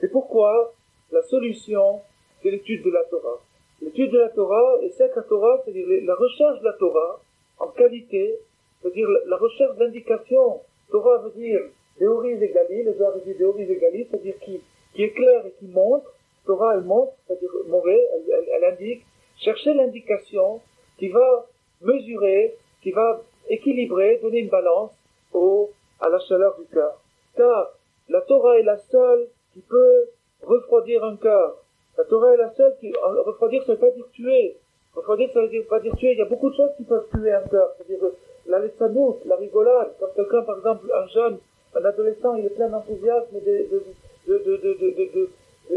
C'est pourquoi la solution, c'est l'étude de la Torah. L'étude de la Torah, et c'est que la Torah, c'est-à-dire la recherche de la Torah en qualité, c'est-à-dire la recherche d'indications. Torah veut dire Deoris Egali, le Zohar dit Deoris Egali, c'est-à-dire qui éclaire et qui montre. Torah, elle montre, c'est-à-dire elle indique. Chercher l'indication qui va mesurer, qui va équilibrer, donner une balance à la chaleur du cœur. Car la Torah est la seule qui peut refroidir un cœur. La Torah est la seule qui... Refroidir, ça ne veut pas dire tuer. Refroidir, ça ne veut pas dire tuer. Il y a beaucoup de choses qui peuvent tuer un cœur. C'est-à-dire la lessanout, la rigolade. Quand quelqu'un, par exemple, un jeune, un adolescent, il est plein d'enthousiasme et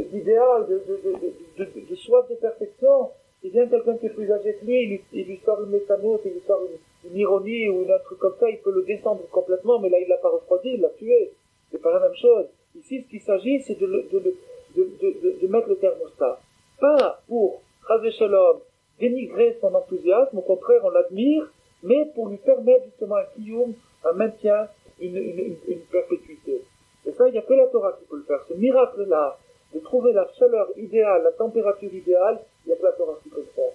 d'idéal, de soif de perfection. Il vient quelqu'un qui est plus âgé que lui, il lui sort une lessanout, il lui sort une ironie ou un truc comme ça, il peut le descendre complètement, mais là, il l'a pas refroidi, il l'a tué. C'est pas la même chose. Ici, ce qu'il s'agit, c'est de mettre le thermostat. Pas pour, Chazé Shalom, dénigrer son enthousiasme, au contraire, on l'admire, mais pour lui permettre justement un kiyum, un maintien, une perpétuité. Et ça, il n'y a que la Torah qui peut le faire. Ce miracle-là, de trouver la chaleur idéale, la température idéale, il n'y a que la Torah qui peut le faire.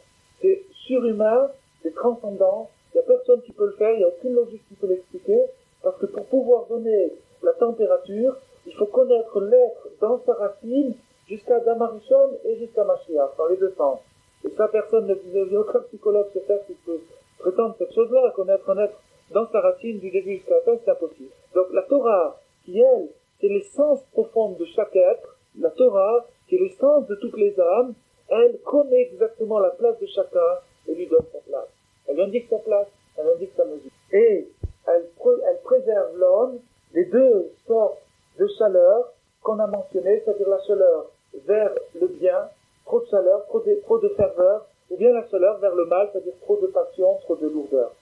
surhumain, c'est transcendant, il n'y a personne qui peut le faire, il n'y a aucune logique qui peut l'expliquer, parce que pour pouvoir donner la température, il faut connaître l'être dans sa racine jusqu'à Damarishon et jusqu'à Mashiach, dans les deux sens. Et ça, personne il n'y a aucun psychologue sur Terre qui peut prétendre cette chose-là, connaître un être dans sa racine du début jusqu'à la fin, c'est impossible. Donc la Torah, qui elle, c'est l'essence profonde de chaque être, la Torah, qui est l'essence de toutes les âmes, elle connaît exactement la place de chacun et lui donne sa place. Elle indique sa place, elle indique sa mesure. Et elle préserve l'homme des deux sortes de chaleur qu'on a mentionnées, c'est-à-dire la chaleur vers le bien, trop de chaleur, trop de ferveur, ou bien la chaleur vers le mal, c'est-à-dire trop de passion, trop de lourdeur.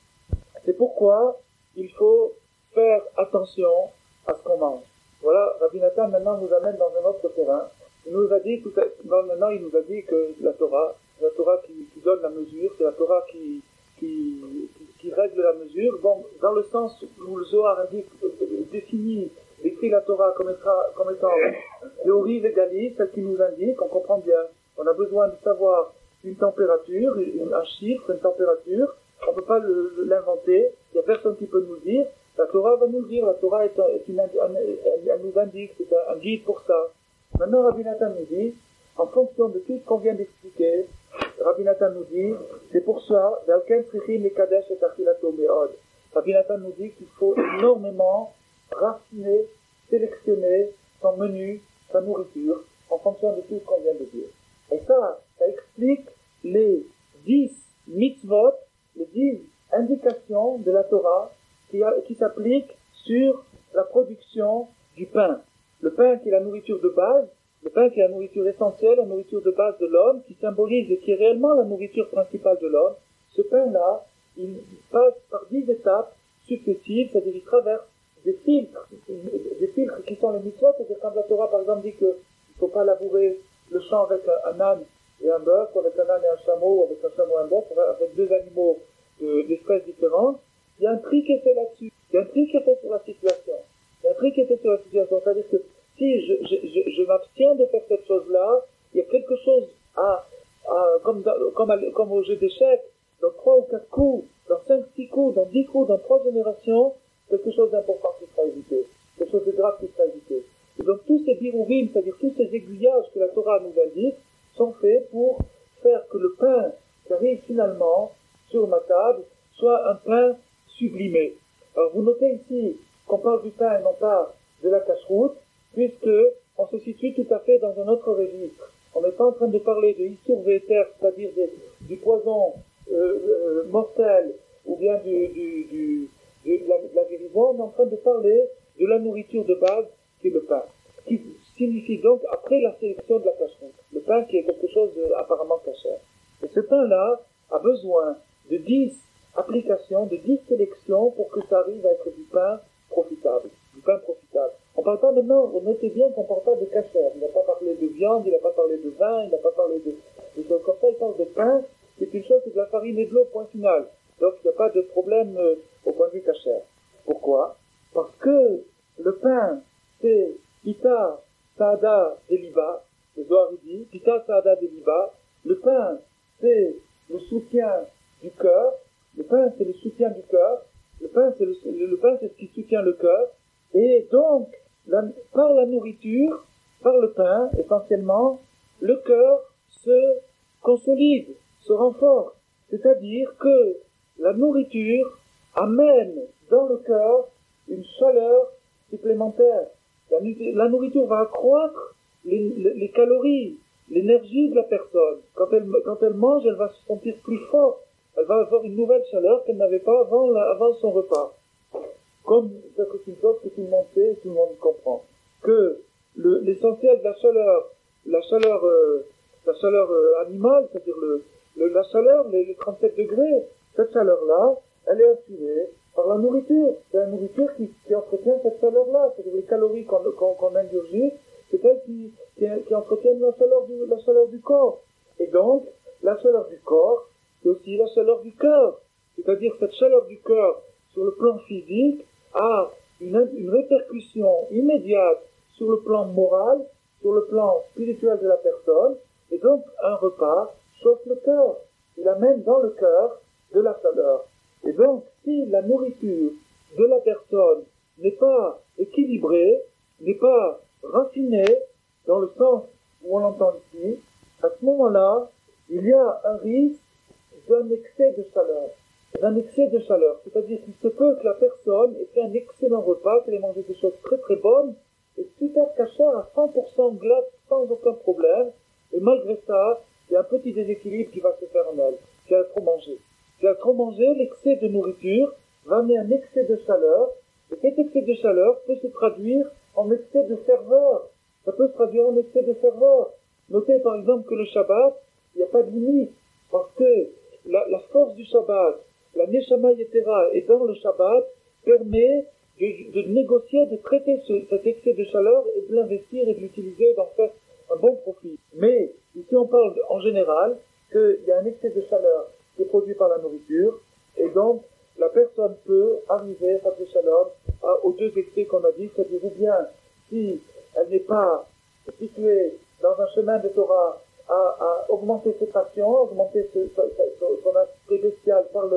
C'est pourquoi il faut faire attention à ce qu'on mange. Voilà, Rabbi Nathan maintenant nous amène dans un autre terrain. Il nous a dit que la Torah qui donne la mesure, c'est la Torah qui règle la mesure. Bon, dans le sens où le Zohar décrit la Torah comme étant théorie légaliste, celle qui nous indique, on comprend bien. On a besoin de savoir une température, un chiffre, une température. On ne peut pas l'inventer. Il n'y a personne qui peut nous le dire. La Torah va nous le dire. La Torah elle nous indique. C'est un guide pour ça. Maintenant, Rabbi Nathan nous dit, en fonction de tout ce qu'on vient d'expliquer, Rabbi Nathan nous dit, c'est pour ça, Rabbi Nathan nous dit qu'il faut énormément raffiner, sélectionner son menu, sa nourriture, en fonction de tout ce qu'on vient de dire. Et ça explique les 10 mitzvot, les 10 indications de la Torah qui s'appliquent sur la production du pain. Le pain qui est la nourriture de base, le pain qui est la nourriture essentielle, la nourriture de base de l'homme, qui symbolise et qui est réellement la nourriture principale de l'homme. Ce pain-là, il passe par 10 étapes successives, c'est-à-dire il traverse des filtres qui sont les mitzvot, c'est-à-dire quand la Torah par exemple dit qu'il ne faut pas labourer le champ avec un âne et un bœuf, ou avec un âne et un chameau, ou avec un chameau et un bœuf, avec deux animaux d'espèces différentes, il y a un tri qui est fait là-dessus, il y a un tri qui est fait sur la situation. C'est-à-dire que si je m'abstiens de faire cette chose-là, il y a quelque chose comme au jeu d'échecs, dans 3 ou 4 coups, dans 5, 6 coups, dans 10 coups, dans 3 générations, quelque chose d'important qui sera évité, quelque chose de grave qui sera évité. Et donc tous ces birouvim, c'est-à-dire tous ces aiguillages que la Torah nous indique, sont faits pour faire que le pain qui arrive finalement sur ma table soit un pain sublimé. Alors vous notez ici qu'on parle du pain et non pas de la cacheroute, puisque on se situe tout à fait dans un autre registre. On n'est pas en train de parler de Issour Véter, c'est-à-dire du poison mortel, ou bien de la guérison. On est en train de parler de la nourriture de base, qui est le pain. Qui signifie donc, après la sélection de la cacheroute, le pain qui est quelque chose apparemment cachère. Et ce pain-là a besoin de 10 applications, de 10 sélections pour que ça arrive à être du pain profitable. On parle pas maintenant, vous notez bien qu'on parle pas de cachère. Il n'a pas parlé de viande, il n'a pas parlé de vin, il n'a pas parlé de choses comme ça. Il parle de pain, c'est une chose, c'est de la farine et de l'eau, point final. Donc il n'y a pas de problème au point de vue cachère. Pourquoi? Parce que le pain, c'est Pita Saada Deliba, le Zohar dit, Pita Saada Deliba. Le pain, c'est le soutien du cœur. Le pain, c'est le soutien du cœur. Le pain, c'est ce qui soutient le cœur. Et donc, par la nourriture, par le pain, essentiellement, le cœur se consolide, se renforce. C'est-à-dire que la nourriture amène dans le cœur une chaleur supplémentaire. La nourriture va accroître les calories, l'énergie de la personne. Quand elle mange, elle va se sentir plus forte. Elle va avoir une nouvelle chaleur qu'elle n'avait pas avant son repas. Comme c'est une chose que tout le monde sait et tout le monde comprend. Que l'essentiel de la chaleur animale, c'est-à-dire la chaleur, les 37 degrés, cette chaleur-là, elle est assurée par la nourriture. C'est la nourriture qui entretient cette chaleur-là. C'est-à-dire les calories qu'on ingurgite, c'est elles qui entretiennent la chaleur du corps. Et donc, la chaleur du corps, c'est aussi la chaleur du cœur. C'est-à-dire cette chaleur du cœur, sur le plan physique, a une répercussion immédiate sur le plan moral, sur le plan spirituel de la personne, et donc un repas chauffe le cœur. il amène dans le cœur de la chaleur. Et donc, si la nourriture de la personne n'est pas équilibrée, n'est pas raffinée, dans le sens où on l'entend ici, à ce moment-là, il y a un risque d'un excès de chaleur. D'un excès de chaleur. C'est-à-dire qu'il se peut que la personne ait fait un excellent repas, qu'elle ait mangé des choses très très bonnes, et super cachère à 100% glace, sans aucun problème, et malgré ça, il y a un petit déséquilibre qui va se faire en elle. Si elle a trop mangé. Si elle a trop mangé, l'excès de nourriture va amener un excès de chaleur, et cet excès de chaleur peut se traduire en excès de ferveur. Ça peut se traduire en excès de ferveur. Notez par exemple que le Shabbat, il n'y a pas de limite, parce que la force du Shabbat, la Neshama Yetera, est dans le Shabbat, permet de négocier, de traiter cet excès de chaleur et de l'investir et de l'utiliser, d'en faire un bon profit. Mais ici on parle en général qu'il y a un excès de chaleur qui est produit par la nourriture, et donc la personne peut arriver, face au shalom, aux deux excès qu'on a dit, c'est-à-dire ou bien si elle n'est pas située dans un chemin de Torah, à augmenter ses passions, augmenter son aspect bestial par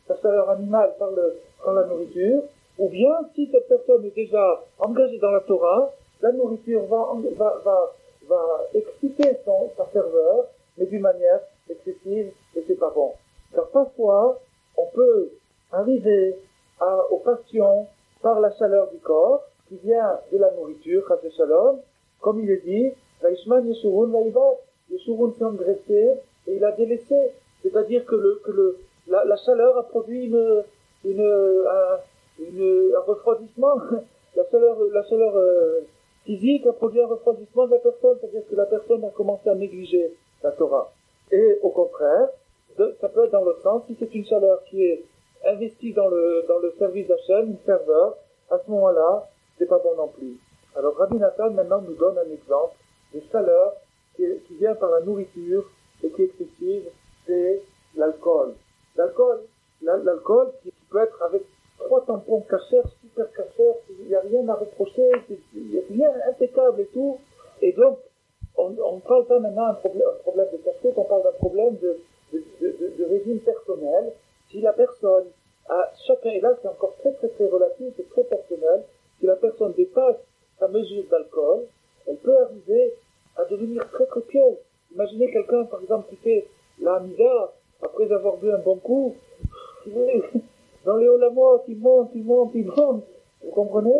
sa chaleur animale, par la nourriture, ou bien si cette personne est déjà engagée dans la Torah, la nourriture va exciter sa ferveur, mais d'une manière excessive, et c'est pas bon. Car parfois, on peut arriver aux passions par la chaleur du corps, qui vient de la nourriture, chas shalom, comme il est dit, Vaishman Yeshurun Vaibat, Yeshurun s'est engraissé et il a délaissé. C'est-à-dire que la chaleur a produit un refroidissement. La chaleur physique a produit un refroidissement de la personne, c'est-à-dire que la personne a commencé à négliger la Torah. Et au contraire, ça peut être dans l'autre sens, si c'est une chaleur qui est investie dans le service d'Hachem, une ferveur, à ce moment-là, c'est pas bon non plus. Alors Rabbi Nathan maintenant nous donne un exemple de chaleur qui vient par la nourriture et qui est excessive, c'est l'alcool. L'alcool qui peut être avec 3 tampons cachers, super cachers, il n'y a rien à reprocher, il y a rien impeccable et tout. Et donc, on parle pas maintenant d'un problème de cachette, on parle d'un problème de régime personnel. Si la personne chacun, et là c'est encore très très très relatif, c'est très personnel, si la personne dépasse sa mesure d'alcool, elle peut arriver à devenir très très pieuse. Imaginez quelqu'un par exemple qui fait la Hamida, après avoir bu un bon coup, dans les Olamot, il monte, vous comprenez?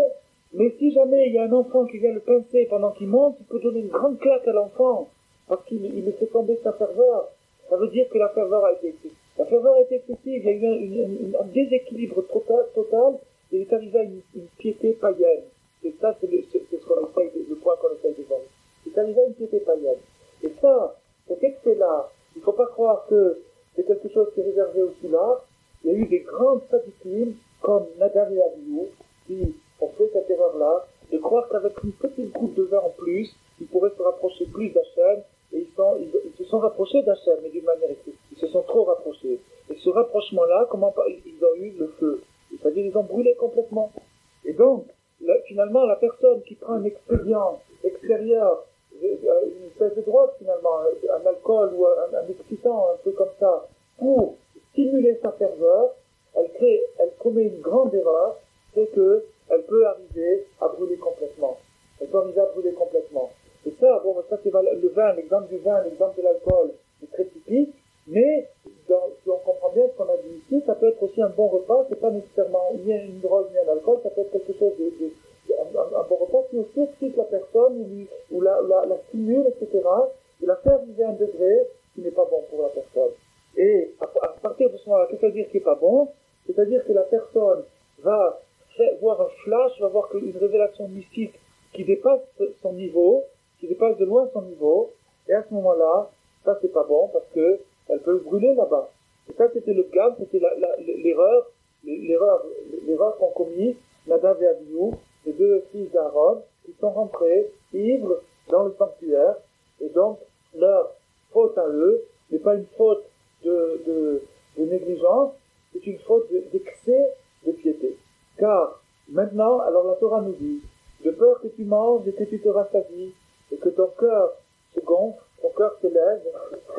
Mais si jamais il y a un enfant qui vient le pincer pendant qu'il monte, il peut donner une grande claque à l'enfant, parce qu'il le fait tomber sa ferveur. Ça veut dire que la ferveur a été excessive. La ferveur a été excessive, il y a eu un déséquilibre total, et il est arrivé à une piété païenne. Et ça, c'est le point qu'on essaye de voir. Il est arrivé à une piété païenne. Et ça, cet excès-là, il ne faut pas croire que c'est quelque chose qui est réservé aux soulards. Il y a eu des grandes statistiques, comme Nadav et Abihu, qui ont fait cette erreur-là, de croire qu'avec une petite goutte de vin en plus, ils pourraient se rapprocher plus d'Hachem, et ils se sont rapprochés d'Hachem, mais d'une manière excessive. Ils se sont trop rapprochés. Et ce rapprochement-là, ils ont eu le feu. C'est-à-dire ils ont brûlé complètement. Et donc, finalement, la personne qui prend un expédient extérieur, une espèce de drogue finalement, un alcool ou un excitant, un truc comme ça, pour stimuler sa ferveur, elle commet une grande erreur, c'est que elle peut arriver à brûler complètement. Et ça, ça c'est le vin, l'exemple du vin, l'exemple de l'alcool, c'est très typique, mais si on comprend bien ce qu'on a dit ici, ça peut être aussi un bon repas, c'est pas nécessairement ni une drogue ni un alcool, ça peut être quelque chose un bon repas qui aussi excite la personne, ou la stimule, etc., et la fait arriver à un degré qui n'est pas bon pour la personne. Et à partir de ce moment-là, qu'est-ce que ça veut dire qui n'est pas bon? C'est-à-dire que la personne va voir un flash, va voir une révélation mystique qui dépasse son niveau, qui dépasse de loin son niveau, et à ce moment-là, ça c'est pas bon parce que elle peut brûler là-bas. Et ça c'était le gamme, c'était l'erreur qu'ont commis Nadav et Abihu, les 2 fils d'Aaron, qui sont rentrés ivres dans le sanctuaire, et donc leur faute à eux n'est pas une faute de négligence, c'est une faute d'excès de piété. Car maintenant, alors la Torah nous dit, de peur que tu manges et que tu te rassasies, et que ton cœur se gonfle, ton cœur s'élève,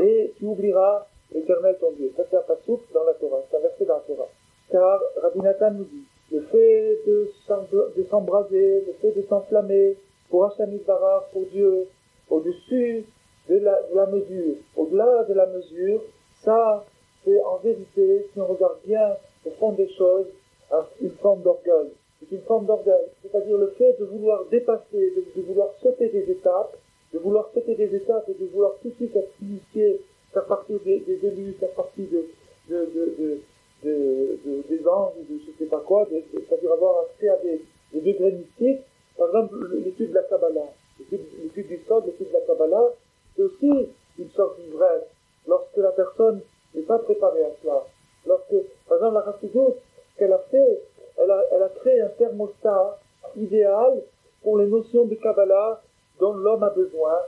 et tu oublieras l'Éternel ton Dieu. Ça c'est un passouk dans la Torah, c'est un verset dans la Torah. Car Rabbi Nathan nous dit, le fait de s'embraser, le fait de s'enflammer, pour Hashem Yitbarach, pour Dieu, au-dessus de la mesure, au-delà de la mesure, ça, c'est en vérité, si on regarde bien au fond des choses, une forme d'orgueil. C'est une forme d'orgueil. C'est-à-dire le fait de vouloir dépasser, de vouloir sauter des étapes, et de vouloir tout de suite être initié, faire partie des élus, faire partie des anges, ou de je sais pas quoi, c'est-à-dire avoir accès à des degrés mystiques. Par exemple, l'étude de la Kabbalah, l'étude du Sod, l'étude de la Kabbalah, c'est aussi une sorte d'ivresse, lorsque la personne n'est pas préparée à cela. Lorsque, par exemple, la Chassidut, ce qu'elle a fait, elle a créé un thermostat idéal pour les notions de Kabbalah dont l'homme a besoin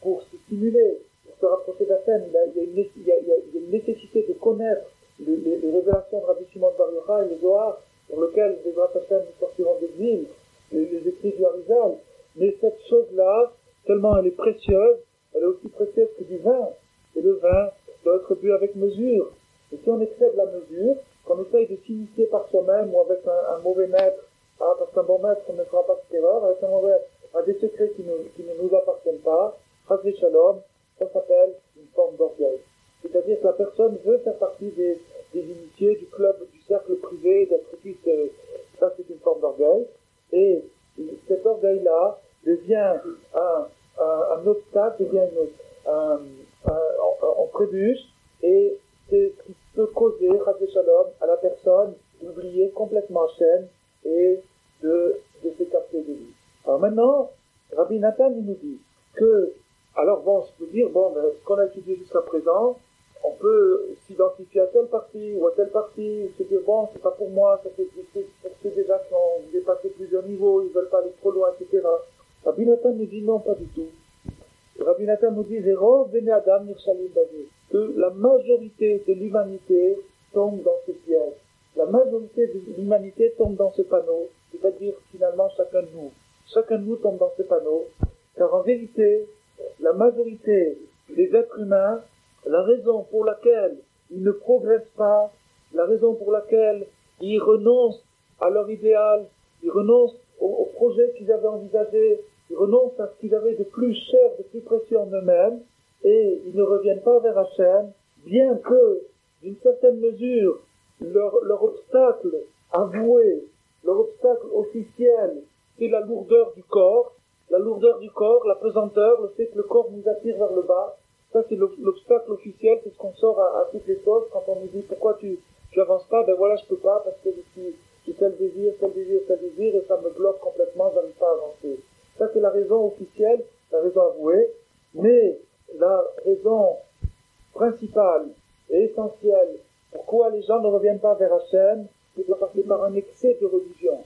pour se stimuler, pour se rapprocher d'Hachem. Il y a une nécessité de connaître les révélations de Rabbi Shimon Bar Yochai et le Zohar, pour lequel les Zohar Hashem nous sortiront d'exil, les écrits du Harizal. Mais cette chose-là, tellement elle est précieuse, elle est aussi précieuse que du vin. Et le vin doit être bu avec mesure. Et si on excède la mesure, qu'on essaye de s'initier par soi-même ou avec un mauvais maître, parce qu'un bon maître ne fera pas cette erreur, avec un mauvais maître, à des secrets qui ne nous appartiennent pas, Chas Shalom, ça s'appelle une forme d'orgueil. C'est-à-dire que la personne veut faire partie des initiés, du club, du cercle privé, d'être petite, ça c'est une forme d'orgueil. Et cet orgueil-là devient un obstacle, devient on trébuche, et c'est ce qui peut causer, Chas Shalom, à la personne d'oublier complètement Hachem et de s'écarter de lui. Alors maintenant, Rabbi Nathan il nous dit que, alors bon, je peux dire, ce qu'on a étudié jusqu'à présent, on peut s'identifier à telle partie ou à telle partie, se dire bon, c'est pas pour moi, ça c'est pour ceux déjà qui ont dépassé plusieurs niveaux, ils veulent pas aller trop loin, etc. Rabbi Nathan nous dit non, pas du tout. Rabbi Nathan nous dit Zéro, Bene Adam, Nirshalim Badi, que la majorité de l'humanité tombe dans ce piège. La majorité de l'humanité tombe dans ce panneau, c'est-à-dire finalement chacun de nous tombe dans ce panneau, car en vérité, la majorité des êtres humains, la raison pour laquelle ils ne progressent pas, la raison pour laquelle ils renoncent à leur idéal, ils renoncent au projet qu'ils avaient envisagé, ils renoncent à ce qu'ils avaient de plus cher, de plus précieux en eux-mêmes, et ils ne reviennent pas vers Hachem, bien que, d'une certaine mesure, leur obstacle avoué, leur obstacle officiel, c'est la lourdeur du corps, la pesanteur, le fait que le corps nous attire vers le bas. Ça c'est l'obstacle officiel, c'est ce qu'on sort à toutes les sauces quand on nous dit pourquoi tu avances pas, ben voilà je peux pas parce que j'ai tel désir, et ça me bloque complètement, j'arrive pas à avancer. Ça c'est la raison officielle, la raison avouée, mais la raison principale et essentielle pourquoi les gens ne reviennent pas vers Hachem, c'est par un excès de religion,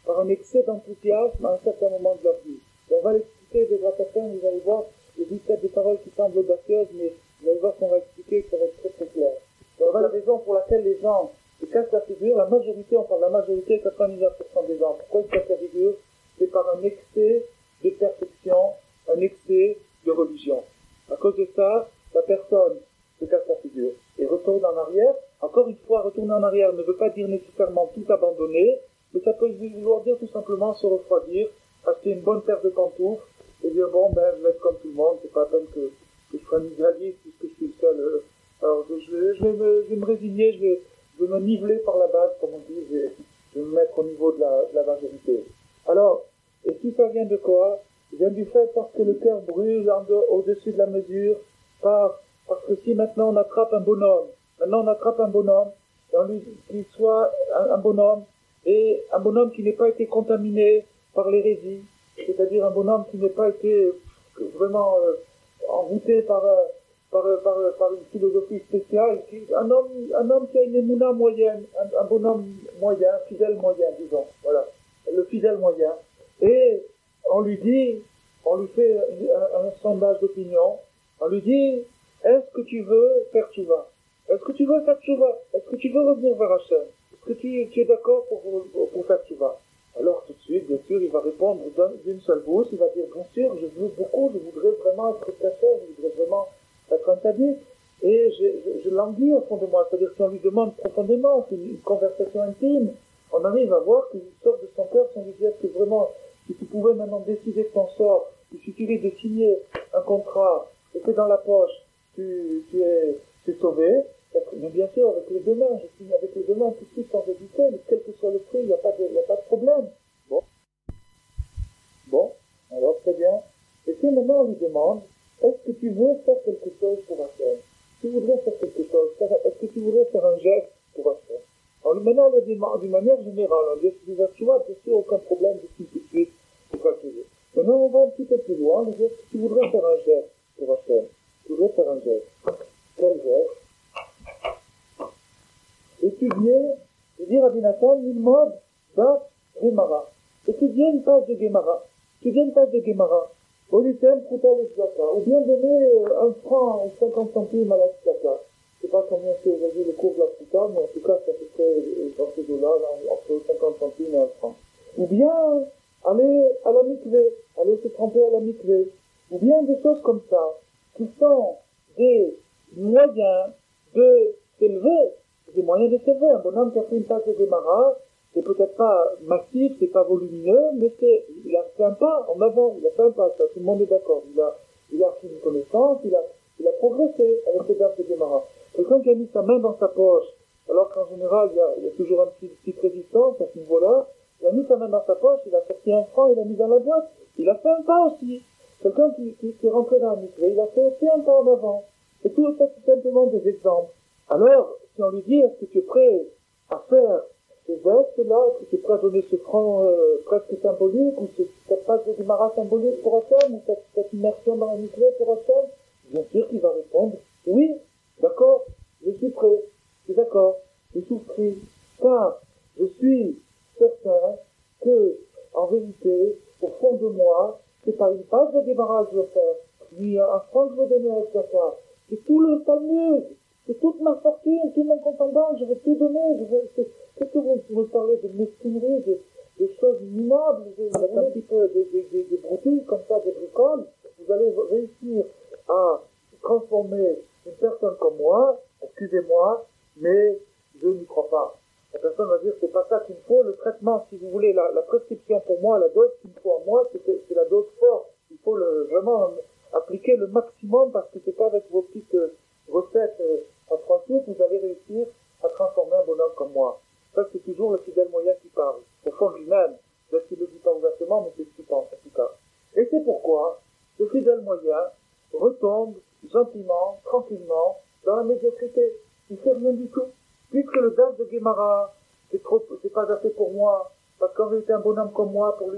par un excès d'enthousiasme à un certain moment de leur vie. Et on va l'expliquer des Hachem, vous allez voir, je dis peut-être des paroles qui semblent audacieuses, mais vous allez voir qu'on va expliquer que ça va être très très clair. Donc la raison pour laquelle les gens se cassent la figure, la majorité, on parle de la majorité, 99% des gens, pourquoi ils se cassent la figure? C'est par un excès de perfection, un excès de religion. À cause de ça, la personne se casse la figure et retourne en arrière. Encore une fois, retourner en arrière ne veut pas dire nécessairement tout abandonner, mais ça peut vouloir dire tout simplement se refroidir, acheter une bonne paire de pantoufles et dire bon je vais être comme tout le monde, c'est pas la peine que je sois un idéaliste puisque je suis le seul. Alors je vais me résigner, je vais me niveler par la base, comme on dit, je vais me mettre au niveau de la majorité. Alors, et tout ça vient de quoi? Ça vient du fait parce que le cœur brûle au-dessus de la mesure, parce que si maintenant on attrape un bonhomme, et on lui qu'il soit un bonhomme, et un bonhomme qui n'ait pas été contaminé par l'hérésie, c'est-à-dire un bonhomme qui n'ait pas été vraiment envoûté par une philosophie spéciale, un homme qui a une émouna moyenne, un bonhomme moyen, fidèle moyen, disons, voilà, le fidèle moyen, et on lui fait un sondage d'opinion, on lui dit, est-ce que tu veux faire tchouva? Est-ce que tu veux faire tchouva? Est-ce que tu veux revenir vers Hachem? Est-ce que tu es d'accord pour faire tchouva? Alors tout de suite, bien sûr, il va répondre d'une seule bouche, il va dire, bien sûr, je veux beaucoup, je voudrais vraiment être caché, je voudrais vraiment être un tzaddik. Et je languis au fond de moi, c'est-à-dire si on lui demande profondément, c'est une conversation intime, on arrive à voir qu'il sort de son cœur sans lui dire que vraiment, si tu pouvais maintenant décider de ton sort, il suffirait de signer un contrat, et que dans la poche, tu es sauvé, mais bien sûr, avec les deux mains, je signe avec les deux mains tout de suite sans hésiter, mais quel que soit le prix, il n'y a pas de problème. Bon, alors très bien. Et si maintenant on lui demande, est-ce que tu veux faire quelque chose pour Hachem? Tu voudrais faire quelque chose, est-ce que tu voudrais faire un geste pour Hachem? Alors maintenant on le demande d'une manière générale, on dit, tu vois, bien sûr, aucun problème, je suis tout de suite, c'est quoi que tu veux. Maintenant on va un petit peu plus loin, on dit, est-ce que tu voudrais faire un geste pour Hachem? Tu voudrais faire un geste. Quel geste? Étudier, dire à Binatan, Nilmod, Daf, Gemara. Étudier une page de Gemara. Étudier une page de Gemara. Au litem, Prouta le Tzaka. Ou bien donner 1 franc et 50 centimes à la Tzaka. Je sais pas combien c'est aujourd'hui le cours de la Prouta, mais en tout cas, c'est à peu près dans ces deux-là, entre 50 centimes et 1 franc. Ou bien aller à la mikveh, aller se tremper à la mikveh. Ou bien des choses comme ça, qui sont des moyens de s'élever. Des moyens de s'élever. Un bonhomme qui a fait une page de Gemara, c'est peut-être pas massif, c'est pas volumineux, mais il a fait un pas en avant, il a fait un pas, ça, tout le monde est d'accord. Il a acquis une connaissance, il a progressé avec ses dates de Gemara. Quelqu'un qui a mis sa main dans sa poche, alors qu'en général, il y a toujours un petite résistance à ce niveau-là, il a mis sa main dans sa poche, il a sorti 1 franc, il a mis dans la boîte, il a fait un pas aussi. Quelqu'un qui est rentré dans la mikveh, il a fait aussi un pas en avant. Et tout ça, c'est simplement des exemples. Alors, si on lui dit, est-ce que tu es prêt à faire ces gestes-là, est-ce que tu es prêt à donner ce franc presque symbolique, ou cette page de Gemara symbolique pour Hachem, ou cette immersion dans la mikveh pour Hachem? Bien sûr qu'il va répondre, oui, d'accord, je suis prêt, je suis d'accord, je souscris, car je suis certain que, en vérité, au fond de moi, c'est pas une page de Gemara que je veux faire, ni un franc que je veux donner à Tzaka, c'est tout le Talmud. C'est toute ma fortune, tout mon compte en banque, je vais tout donner, qu'est-ce que vous me parlez de mesquinerie, de choses minables, un petit peu des broutilles comme ça, des bricoles, vous allez réussir à transformer une personne comme moi, excusez-moi, mais je n'y crois pas. La personne va dire, c'est pas ça qu'il me faut, le traitement, si vous voulez, la prescription pour moi, la dose qu'il me faut à moi, c'est la dose forte. Il faut vraiment appliquer le maximum parce que c'est pas avec vos petites recettes à 3 sous, vous allez réussir à transformer un bonhomme comme moi. Ça, c'est toujours le fidèle moyen qui parle. Au fond de lui-même, peut-être qu'il ne le dit pas ouvertement, mais c'est ce qu'il pense, en tout cas. Et c'est pourquoi ce fidèle moyen retombe gentiment, tranquillement, dans la médiocrité. Il ne fait rien du tout. Puisque le daf de Gemara, c'est pas assez pour moi, parce qu'en vérité, un bonhomme comme moi, pour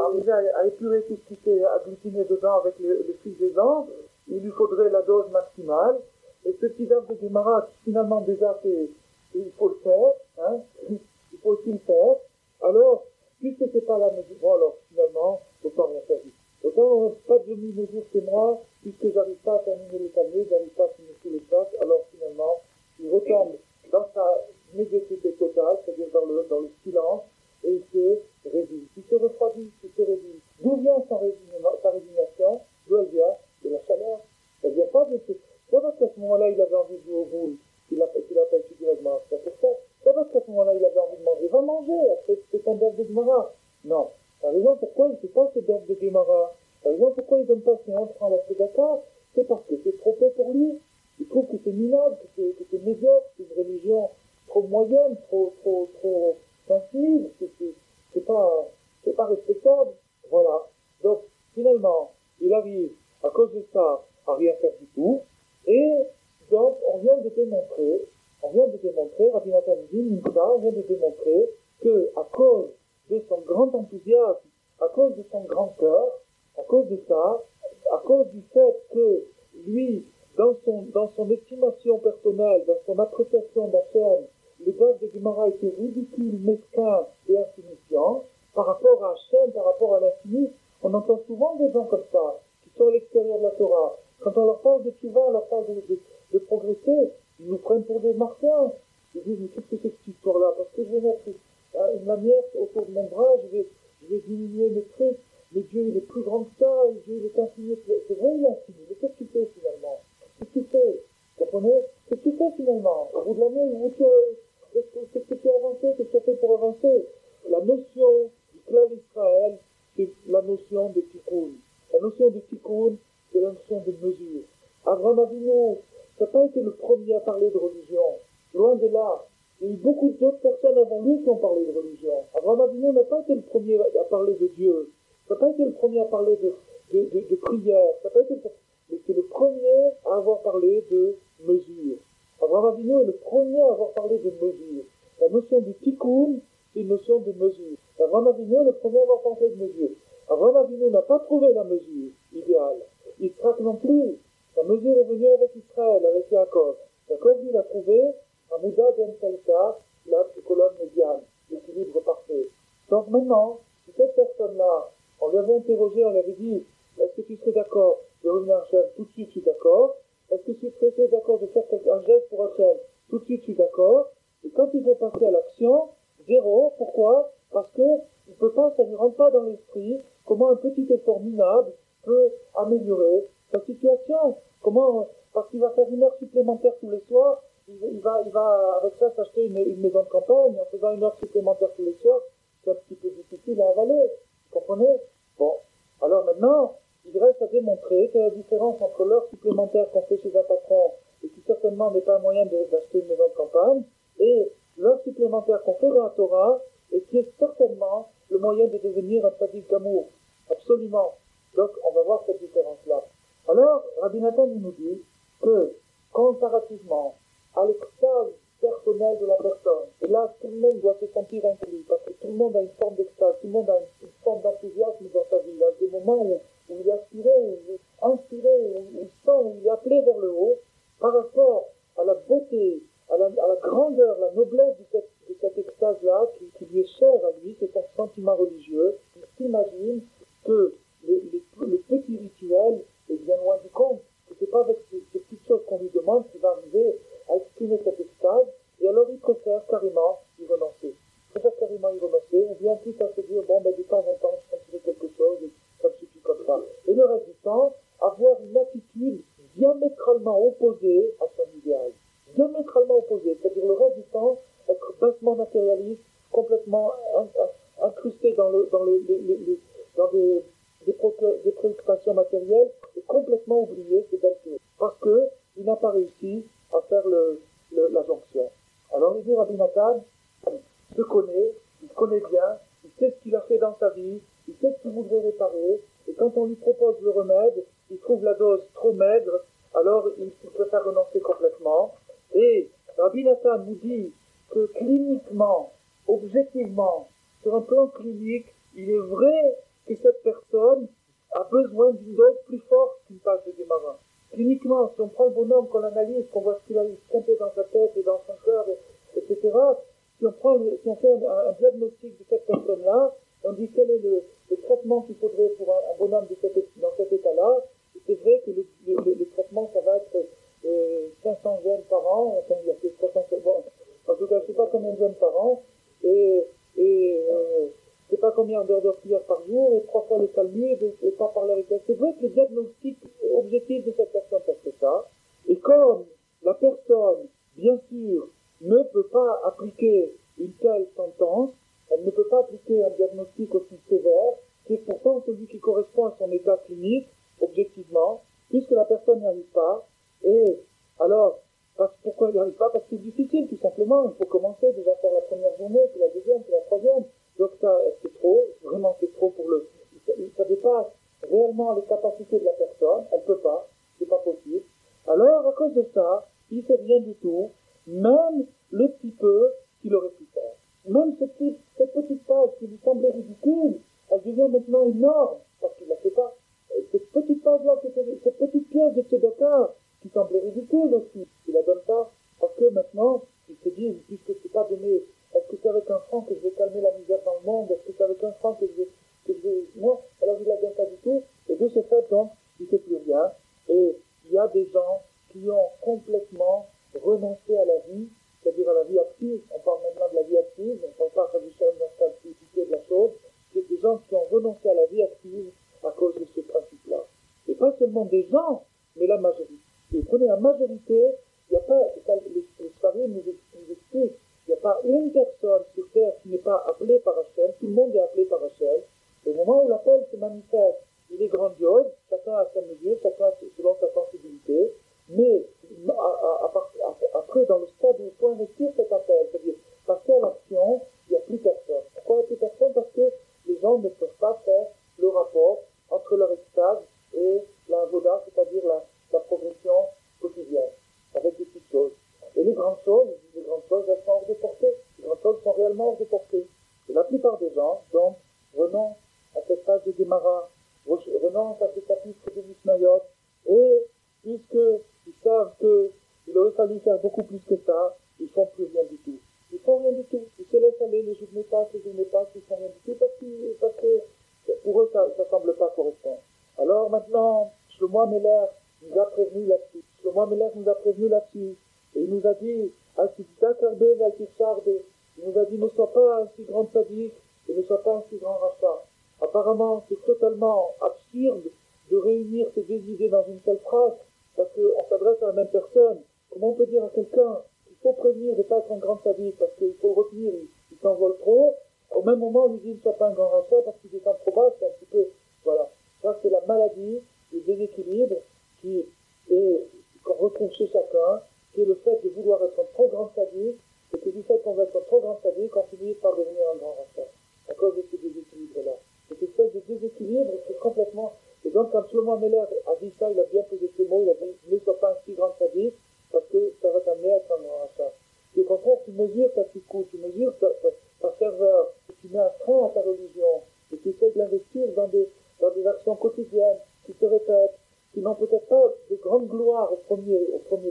arriver à épurer tout ce qui s'est agglutiné dedans avec le fil des ans, il lui faudrait la dose maximale. Et ce petit daf de Gemara, finalement, déjà, il faut le faire, hein, il faut aussi le faire. Alors, puisque c'est pas la mesure, bon alors, finalement, autant rien faire du tout. Autant, pas de demi-mesure chez moi, puisque j'arrive pas à terminer les tablés, j'arrive pas à finir tous les chocs, alors finalement, il retombe dans sa médiocrité totale, c'est-à-dire dans le silence, et il se résigne. Il se refroidit, il se résigne. D'où vient sa résignation? D'où elle vient? De la chaleur. Elle vient pas de ce... C'est parce qu'à ce moment-là, il avait envie de jouer au boule, qu'il a pas étudié la Gemara. C'est pour ça. C'est parce qu'à ce moment-là, il avait envie de manger. Va manger, après, c'est un daf de Gemara. Non. T'as raison, pourquoi il ne fait pas ce daf de Gemara? T'as raison, pourquoi il ne donne pas ses 1 franc à la Tzedaka? C'est parce que c'est trop peu pour lui. Il trouve que c'est minable, que c'est médiocre, c'est une religion trop moyenne, trop sensible, c'est pas respectable. Voilà. Donc, finalement, il arrive, à cause de ça, à rien faire du tout. Et donc, on vient de démontrer, Rabbi Nathan dit, on vient de démontrer que, à cause de son grand enthousiasme, à cause de son grand cœur, à cause de ça, à cause du fait que lui, dans son estimation personnelle, dans son appréciation d'Hachem, le daf de Gemara était ridicule, mesquin et insignifiant, par rapport à Hachem, par rapport à l'infini. On entend souvent des gens comme ça, qui sont à l'extérieur de la Torah. Quand on leur parle de Tshuva, on leur parle de progresser, ils nous prennent pour des martiens. Ils disent, mais qu'est-ce que c'est que cette histoire-là? Parce que je vais mettre une lanière autour de mon bras, je vais diminuer mes trucs, mais Dieu il est plus grand que ça, Dieu il est infini. C'est vrai, il est infini, mais qu'est-ce qu'il fait finalement? Qu'est-ce qu'il fait? comprenez? Qu'est-ce que tu fais finalement? Au bout de l'année, qu'est-ce que tu as avancé? Qu'est-ce que tu as fait pour avancer? La notion du clan d'Israël, c'est la notion de tikkun. La notion de tikkun, c'est la notion de mesure. Abraham Avinu n'a pas été le premier à parler de religion. Loin de là. Il y a eu beaucoup d'autres personnes avant lui qui ont parlé de religion. Abraham Avinu n'a pas été le premier à parler de Dieu. Il n'a pas été le premier à parler de prière. Il n'a pas été le premier à avoir parlé de mesure. Abraham Avinu est le premier à avoir parlé de mesure. La notion du tikkun, c'est une notion de mesure. Abraham Avinu est le premier à avoir parlé de mesure. Abraham Avinu n'a pas trouvé la mesure idéale. Yitzhak non plus. La mesure est venue avec Israël, avec Yaakov. Yaakov, lui, l'a trouvé à Mouda Ben Salta, la colonne médiane, l'équilibre parfait. Donc maintenant, si cette personne-là, on lui avait interrogé, on lui avait dit, est-ce que tu serais d'accord de revenir à Hachem? Tout de suite, je suis d'accord. Est-ce que tu serais d'accord de faire un geste pour Hachem? Tout de suite, je suis d'accord. Et quand il faut passer à l'action, zéro. Pourquoi? Parce que il peut pas, ça ne rentre pas dans l'esprit comment un petit effort minable peut améliorer sa situation. Comment? Parce qu'il va faire 1 heure supplémentaire tous les soirs, il va avec ça s'acheter une maison de campagne en faisant 1 heure supplémentaire tous les soirs, c'est un petit peu difficile à avaler. Vous comprenez? Bon. Alors maintenant, il reste à démontrer quelle est la différence entre l'heure supplémentaire qu'on fait chez un patron, et qui certainement n'est pas un moyen d'acheter une maison de campagne, et l'heure supplémentaire qu'on fait dans la Torah, et qui est certainement le moyen de devenir un tzaddik gamour. Absolument. Donc, on va voir cette différence-là. Alors, Rabbi Nathan nous dit que, comparativement à l'extase personnelle de la personne, et là, tout le monde doit se sentir inclus, parce que tout le monde a une forme d'extase, tout le monde a une forme d'enthousiasme dans sa vie. Il y a des moments où il est aspiré, où il est inspiré, où il sent, où il est appelé vers le haut, par rapport à la beauté, à la grandeur, la noblesse de cette extase-là, qui lui est chère à lui, c'est son sentiment religieux. Il s'imagine que le petit rituel est bien loin du compte, que c'est pas avec ces petites choses qu'on lui demande qu'il va arriver à exprimer cette extase, et alors il préfère carrément y renoncer. Ou bien quitte à se dire, bon, ben, de temps en temps, je considère quelque chose, et ça me suffit comme ça. Et le reste du temps, avoir une attitude diamétralement opposée à son idéal. Diamétralement opposée, c'est-à-dire le reste du temps, être bassement matérialiste, complètement incrusté dans des préoccupations matérielles, et complètement oublier ces belles choses. Parce qu'il n'a pas réussi à faire la jonction. Alors il dit, Rabbi Nathan, il se connaît, il connaît bien, il sait ce qu'il a fait dans sa vie, il sait ce qu'il voudrait réparer, et quand on lui propose le remède, il trouve la dose trop maigre, alors il préfère renoncer complètement. Et Rabbi Nathan nous dit que cliniquement, objectivement, sur un plan clinique, il est vrai que cette personne a besoin d'une dose plus forte qu'une page de Guémarin. Cliniquement, si on prend le bonhomme, qu'on l'analyse, qu'on voit ce qu'il a esquinté dans sa tête et dans son cœur, etc., si on fait un diagnostic de cette personne-là, on dit quel est le traitement qu'il faudrait pour un bonhomme dans cet état-là, c'est vrai que le traitement, ça va être 500 jeunes par an, enfin, il y a 300, bon, en tout cas, je ne sais pas combien de jeunes par an, et je ne sais pas combien d'heures de prière par jour, et 3 fois le Talmud, et pas parler avec elle. C'est vrai que le diagnostic objectif de cette personne, c'est ça. Et comme la personne, bien sûr, ne peut pas appliquer une telle sentence, elle ne peut pas appliquer un diagnostic aussi sévère, qui est pourtant celui qui correspond à son état clinique, objectivement, puisque la personne n'y arrive pas. Et alors, pourquoi elle n'y arrive pas? Parce que c'est difficile, tout simplement. Il faut commencer déjà par la première journée, puis la deuxième, puis la troisième. Donc ça, c'est trop, vraiment c'est trop pour ça dépasse réellement les capacités de la personne, elle peut pas, c'est pas possible. Alors, à cause de ça, il fait rien du tout, même le petit peu qu'il aurait pu faire. Même cette petite page qui lui semblait ridicule, elle devient maintenant énorme, parce qu'il ne la fait pas. Cette petite page-là, cette petite pièce de tzedaka, qui semblait ridicule aussi, il la donne pas, parce que maintenant, il se dit, puisque c'est pas donné, est-ce que c'est avec un franc que je vais calmer la misère dans le monde? Est-ce que c'est avec un franc que je vais... Non, alors il la donne pas du tout, et de ce fait, donc, il ne fait plus rien, et il y a des gens qui ont complètement renoncé à la vie, c'est-à-dire à la vie active. On parle maintenant de la vie active, on ne parle pas de la simplicité de la chose. C'est des gens qui ont renoncé à la vie active à cause de ce principe-là. Et pas seulement des gens, mais la majorité. Et vous prenez la majorité, appelé par Hachem. Au moment où l'appel se manifeste, il est grandiose, chacun a sa mesure, chacun selon sa sensibilité, mais après, dans le stade où il faut investir cet appel, c'est-à-dire passer à l'action, il n'y a plus personne. Pourquoi il n'y a plus personne? Parce que les gens ne peuvent pas faire le rapport entre leur extase et la voda, c'est-à-dire la progression quotidienne, avec des petites choses. Et les grandes choses, elles sont hors de portée. Les grandes choses sont réellement hors de portée. Et la plupart des gens, donc, renoncent à cette phase de Gemara, renoncent à ce chapitre de Mishnayot, et puisqu'ils savent qu'il aurait fallu faire beaucoup plus que ça, ils ne font plus rien du tout. Ils font rien du tout. Ils se laissent aller, les journées passent, ils font rien du tout, parce que pour eux, ça ne semble pas correspondre. Alors maintenant, Shlomo Ameler nous a prévenu là-dessus. Et il nous a dit, il nous a dit, ne sois pas un si grand sadique et ne sois pas un si grand rachat. Apparemment, c'est totalement absurde de réunir ces deux idées dans une seule phrase, parce qu'on s'adresse à la même personne. Comment on peut dire à quelqu'un qu'il faut prévenir de ne pas être un grand sadique, parce qu'il faut le retenir, il s'envole trop. Au même moment, on lui dit ne sois pas un grand rachat, parce qu'il descend trop bas, c'est un petit peu, voilà. Ça, c'est la maladie, le déséquilibre qu'on retrouve chez chacun, qui est le fait de vouloir être un trop grand sadique, et que du fait qu'on veut être un trop grand sadique, on finit par devenir un grand rachat, à cause de ce déséquilibre-là. Cette espèce de déséquilibre, c'est complètement... Et donc, quand Shlomo Ameler a dit ça, il a bien posé ces mots, il a dit « Ne sois pas un si grand sadique, parce que ça va t'amener à être un grand rachat. » Et au contraire, tu mesures ta tikkun, tu mesures ta ferveur, tu mets un frein à ta religion, et tu essaies de l'investir dans des actions quotidiennes qui se répètent, qui n'ont peut-être pas de grande gloire au premier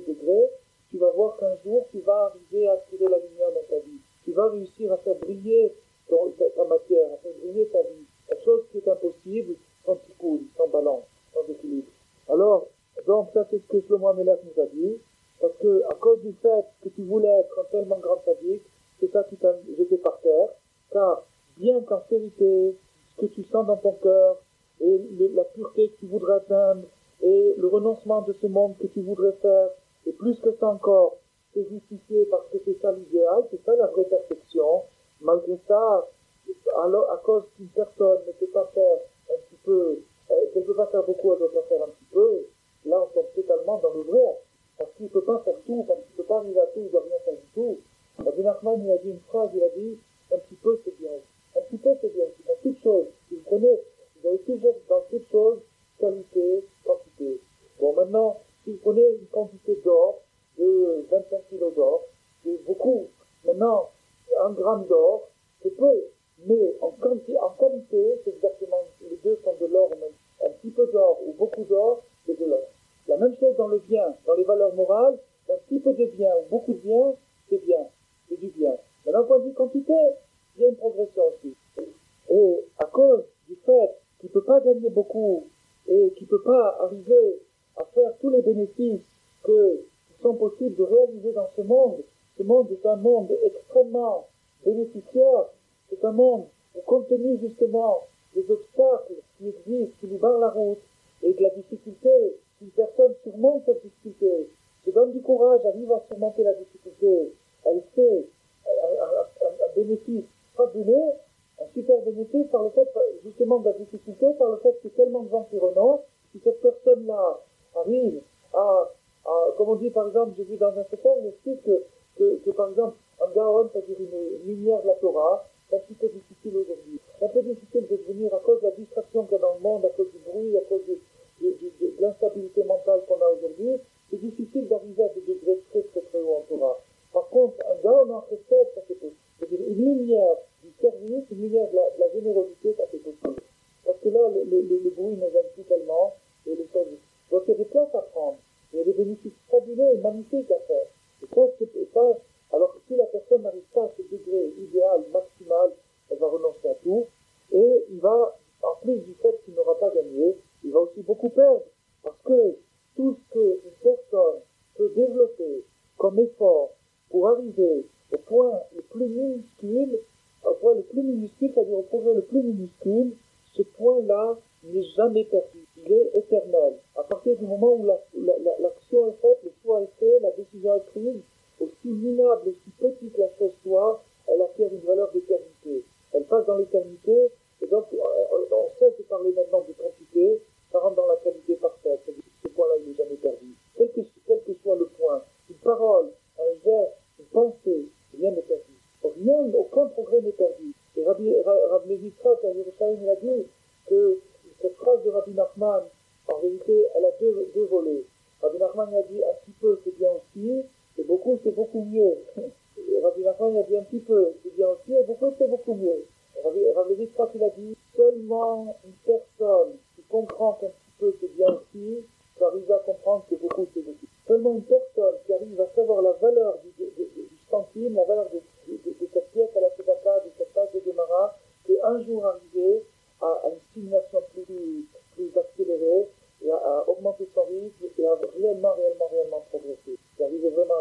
degré. Tu vas voir qu'un jour, tu vas arriver à attirer la lumière dans ta vie. Tu vas réussir à faire briller ta matière, à faire briller ta vie. La chose qui est impossible, sans tikkun, sans balance, sans équilibre. Alors, donc ça c'est ce que Shlomo Ameler nous a dit, parce que à cause du fait que tu voulais être un tellement grand sadique, c'est ça qui t'a jeté par terre, car bien qu'en vérité, ce que tu sens dans ton cœur, et la pureté que tu voudrais atteindre, et le renoncement de ce monde que tu voudrais faire, et plus que ça encore, c'est justifié parce que c'est ça l'idéal, c'est ça la vraie perfection. Malgré ça, alors, à cause qu'une personne ne peut pas faire un petit peu, qu'elle ne peut pas faire beaucoup, elle ne doit pas faire un petit peu, là on tombe totalement dans le vrai. Parce qu'il ne peut pas faire tout, parce qu'il ne peut pas arriver à tout, il ne doit rien faire du tout. Rabbi Nachman, il a dit une phrase, il a dit, un petit peu c'est bien. Un petit peu c'est bien, c'est dans toute chose. Si vous prenez, vous avez toujours dans toute chose, qualité, quantité. Bon, maintenant, si vous prenez une quantité d'or, de 25 kilos d'or, c'est beaucoup. Maintenant, 1 gramme d'or, c'est peu. Mais en qualité, c'est exactement, les deux sont de l'or, même. Un petit peu d'or ou beaucoup d'or, c'est de l'or. La même chose dans le bien, dans les valeurs morales, un petit peu de bien ou beaucoup de bien, c'est bien, c'est du bien. Maintenant, point de vue quantité, il y a une progression aussi. Et à cause du fait qu'il ne peut pas gagner beaucoup et qu'il ne peut pas arriver à faire tous les bénéfices qui sont possibles de réaliser dans ce monde est un monde extrêmement bénéficiaire, c'est un monde où, compte tenu justement des obstacles qui existent, qui nous barrent la route, et de la difficulté, une personne surmonte cette difficulté, se donne du courage, arrive à surmonter la difficulté, elle fait un bénéfice fabuleux, un super bénéfice par le fait, justement, de la difficulté, par le fait que tellement de gens qui renoncent, si cette personne-là arrive comme on dit par exemple, j'ai vu dans un secteur, il explique que par exemple, un gaon, c'est-à-dire une lumière de la Torah, c'est un petit peu difficile aujourd'hui. C'est un peu difficile de devenir à cause de la distraction qu'il y a dans le monde, à cause du bruit, à cause de l'instabilité mentale qu'on a aujourd'hui. C'est difficile d'arriver à des degrés très très très hauts en Torah. Par contre, un gaon en recette, ça c'est possible. C'est-à-dire une lumière du service, une lumière de la générosité, ça c'est possible. Parce que là, le bruit ne gêne plus tellement, et les choses... Donc il y a des places à prendre. Il y a des bénéfices fabuleux et magnifiques à faire. Et ça, alors que si la personne n'arrive pas à ce degré idéal, maximal, elle va renoncer à tout. Et il va, en plus du fait qu'il n'aura pas gagné, il va aussi beaucoup perdre. Parce que tout ce qu'une personne peut développer comme effort pour arriver au point le plus minuscule, c'est-à-dire au progrès le plus minuscule, ce point-là n'est jamais perdu. Il est éternel. À partir du moment où l'action est faite, le choix est fait, la décision est prise, aussi minable, aussi petite la chose soit, elle acquiert une valeur d'éternité. elle passe dans l'éternité, et donc on cesse de parler maintenant de quantité, ça rentre dans la qualité parfaite, c'est-à-dire que ce point-là il n'est jamais perdu. Quel que soit le point, une parole, un geste, une pensée, rien n'est perdu. Rien, aucun progrès n'est perdu. Et Rav Levi Yitzhak à Yerushalayim il a dit que cette phrase de Rabbi Nachman, en vérité, elle a deux volets. Rabbi Nachman a dit un petit peu c'est bien aussi, et beaucoup c'est beaucoup mieux. Et Rabbi Nachman a dit un petit peu c'est bien aussi, et beaucoup c'est beaucoup mieux. Rav Levi Yitzhak il a dit seulement une personne qui comprend qu'un petit peu c'est bien aussi, peut arriver à comprendre que beaucoup c'est beaucoup. Seulement une personne qui arrive à savoir la valeur du centime, la valeur de cette pièce à la Tzedaka, de cette page de Gemara, peut un jour arriver à une stimulation plus accélérée, et à augmenter son rythme, et à réellement progresser. Il arrive vraiment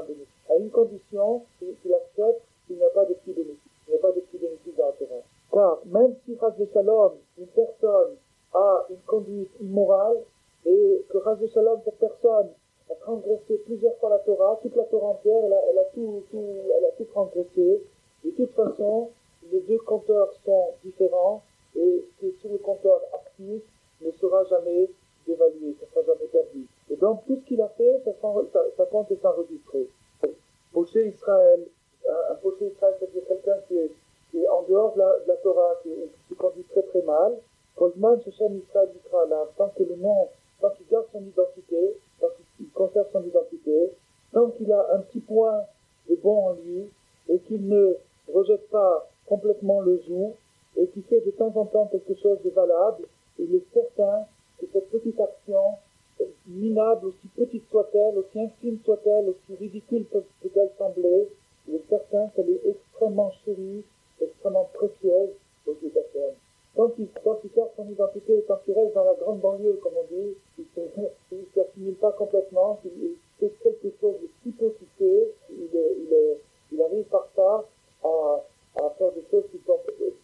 à une condition qu'il accepte qu'il n'y a pas de petits bénéfices. Il n'y a pas de petits bénéfices dans la Torah. Car même si, Chas v'Shalom, une personne a une conduite immorale, et que Chas v'Shalom, cette personne a transgressé plusieurs fois la Torah, toute la Torah entière, elle a tout transgressé. De toute façon, les deux compteurs sont différents, et ce qui est sur le compteur actif ne sera jamais dévalué, ça ne sera jamais perdu. Et donc tout ce qu'il a fait, ça compte et s'enregistrer. Poché Israël, un poché Israël, c'est-à-dire quelqu'un qui est en dehors de la Torah, qui se conduit très très mal, Kozman, Shechem Israël Yikra, là, tant qu'il garde son identité, tant qu'il conserve son identité, tant qu'il a un petit point de bon en lui, et qu'il ne rejette pas complètement le joug, et qui fait de temps en temps quelque chose de valable, il est certain que cette petite action, minable, aussi petite soit-elle, aussi infime soit-elle, aussi ridicule peut-elle sembler, il est certain qu'elle est extrêmement chérie, extrêmement précieuse aux yeux d'Hachem. Tant qu'il garde son identité, tant qu'il reste dans la grande banlieue, comme on dit, il ne s'assimile pas complètement, il fait quelque chose de si peu qu'il fait, il arrive par ça à faire des choses qui sont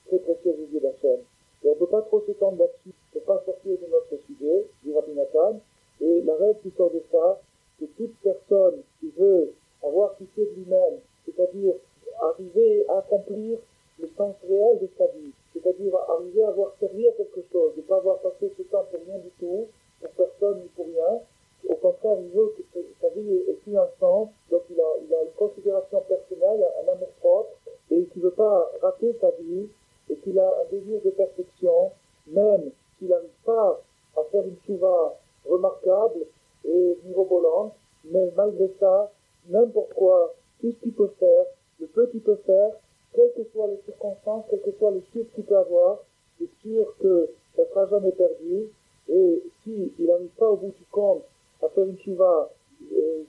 très précieuses aux yeux d'Hachem. Et on ne peut pas trop s'étendre là-dessus, on ne peut pas sortir de notre sujet, dit Rabbi Nathan, et la règle qui sort de ça, c'est que toute personne qui veut avoir quitté de lui-même, c'est-à-dire arriver à accomplir le sens réel de sa vie, c'est-à-dire arriver à avoir servi à quelque chose, de ne pas avoir passé ce temps pour rien du tout, pour personne ni pour rien. Au contraire, il veut que sa vie ait plus un sens, donc il a une considération personnelle, un amour propre, et qu'il ne veut pas rater sa vie, et qu'il a un désir de perfection, même s'il n'arrive pas à faire une chouva remarquable et mirobolante, mais malgré ça, n'importe quoi, tout ce qu'il peut faire, le peu qu'il peut faire, quelles que soient les circonstances, quels que soient les chiffres qu'il peut avoir, c'est sûr que ça ne sera jamais perdu, et s'il n'arrive pas au bout du compte à faire une chouva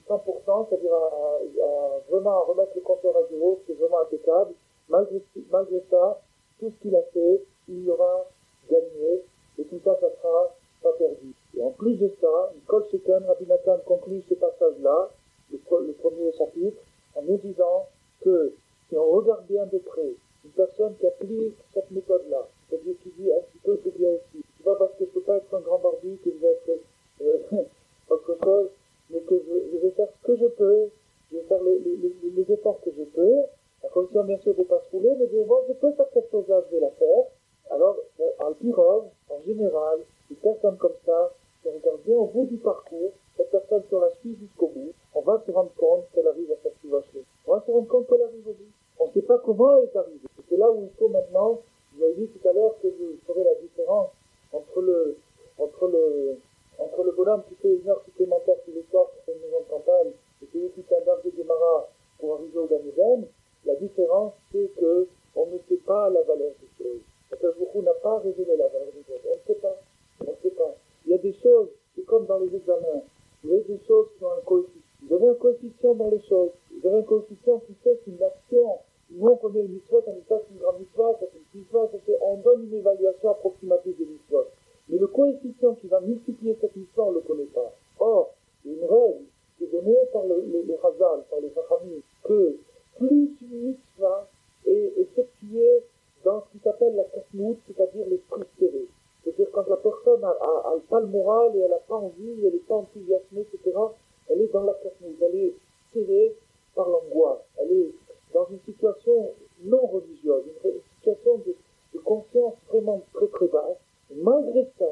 100%, c'est-à-dire à vraiment remettre le compteur à zéro, c'est vraiment impeccable, malgré ça, tout ce qu'il a fait, il l'aura gagné, et tout ça, ça sera pas perdu. Et en plus de ça, Nicole Sheken, Rabbi Nathan conclut ce passage-là, le premier chapitre, en nous disant que si on regarde bien de près, une personne qui applique cette méthode-là, c'est-à-dire qui dit un petit peu c'est bien aussi, c'est pas parce que je peux pas être un grand barbu que je vais être autre chose, mais que je vais faire ce que je peux, je vais faire les efforts que je peux, à condition bien sûr de ne pas se rouler, mais de voir je peux faire cette chose-là, je vais la faire. Alors, en pirov, en général, une personne comme ça, si on regarde bien au bout du parcours, cette personne, si on la suit jusqu'au bout, on va se rendre compte qu'elle arrive à faire ce qu'il va faire. On va se rendre compte qu'elle arrive au bout. On ne sait pas comment elle est arrivée. Et c'est là où il faut maintenant, je vous avais dit tout à l'heure que je ferai la différence entre le bonhomme qui fait une heure supplémentaire tous les soirs pour une maison de campagne et qui écoute un dard de Gemara pour arriver au Gan Eden. La différence, c'est que on ne sait pas la valeur des choses. Beaucoup n'a pas révélé la valeur des choses. On ne sait pas. Il y a des choses, c'est comme dans les examens. Vous avez des choses qui ont un coefficient. Vous avez un coefficient dans les choses. Vous avez un coefficient qui fait qu'une action, nous on connaît une mitzvah, on dit ça c'est une grande mitzvah, ça c'est une petite mitzvah, on donne une évaluation approximative des mitzvahs. Mais le coefficient qui va multiplier cette mitzvah, on ne le connaît pas. Or, il y a une règle qui est donnée par les Chazal, par les Chachamim, que plus une mitzvah est effectuée dans ce qui s'appelle la kasmout, c'est-à-dire l'esprit serré. C'est-à-dire quand la personne a pas le moral et elle n'a pas envie, elle n'est pas enthousiasmée, etc., elle est dans la kasmout, elle est serrée par l'angoisse, elle est dans une situation non religieuse, une situation très très basse. Et malgré ça,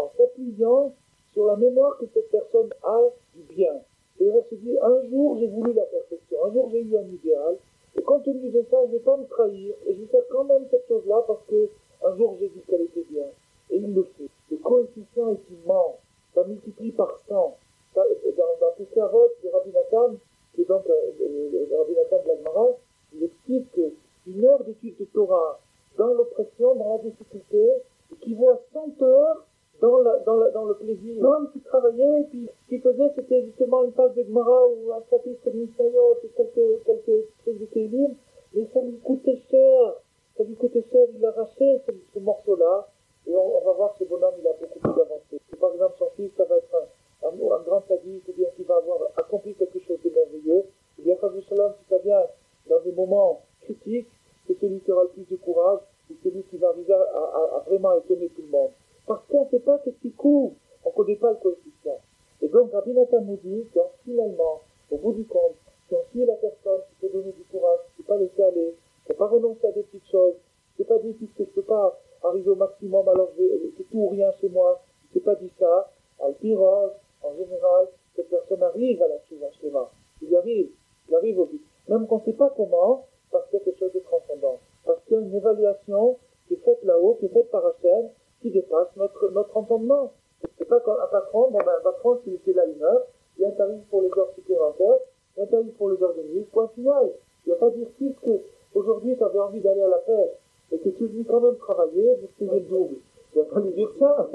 en s'appuyant sur la mémoire que cette personne a du bien. Et elle se dit, un jour j'ai voulu la perfection, un jour j'ai eu un idéal, et compte tenu de ça, je ne vais pas me trahir, et je vais faire quand même cette chose-là parce que un jour j'ai dit qu'elle était bien. Et il le fait. Le coefficient est immense. Ça multiplie par 100. Ça, dans Pescarot de Rabbi Nathan, qui est donc le Rabbi Nathan de l'Agmara, il explique qu'une heure d'étude de Torah dans l'oppression, dans la difficulté, équivaut à 100 heures dans le plaisir. L'homme qui travaillait, et puis ce qu'il faisait, c'était justement une page de Gemara ou un chapitre de Mishnayot et quelques trucs de Kélim, mais ça lui coûtait cher. Il arrachait ce morceau-là, et on va voir que ce bonhomme, il a beaucoup plus avancé. Si par exemple son fils, ça va être un grand sadique, ou bien qu'il va avoir accompli quelque chose de merveilleux, ou bien quand Shalom, si ça vient dans des moments critiques, c'est celui qui aura le plus de courage, ou celui qui va arriver à vraiment étonner tout le monde. Parce qu'on ne sait pas ce qui couvre, on ne connaît pas le coefficient. Et donc Rabbi Nathan nous dit que finalement, au bout du compte, si on suit la personne qui peut donner du courage, qui ne peut pas laisser aller, qui ne peut pas renoncer à des petites choses, qui ne peut pas dire puisque je ne peux pas arriver au maximum, alors c'est tout ou rien chez moi, qui ne peut pas dire ça, à l'pirage, en général, cette personne arrive à la Tshuva Shlema. Il arrive au but. Même qu'on ne sait pas comment, parce qu'il y a quelque chose de transcendant. Parce qu'il y a une évaluation qui est faite là-haut, qui est faite par Hachem, qui dépasse notre entendement. C'est pas comme un patron, un patron, s'il était là une heure, il y a un tarif pour les heures supplémentaires, il y a un tarif pour les heures de nuit, point final. Il ne va pas dire puisque aujourd'hui tu avais envie d'aller à la pêche, et que tu veux quand même travailler, vous payez le double. Il ne va pas lui dire ça.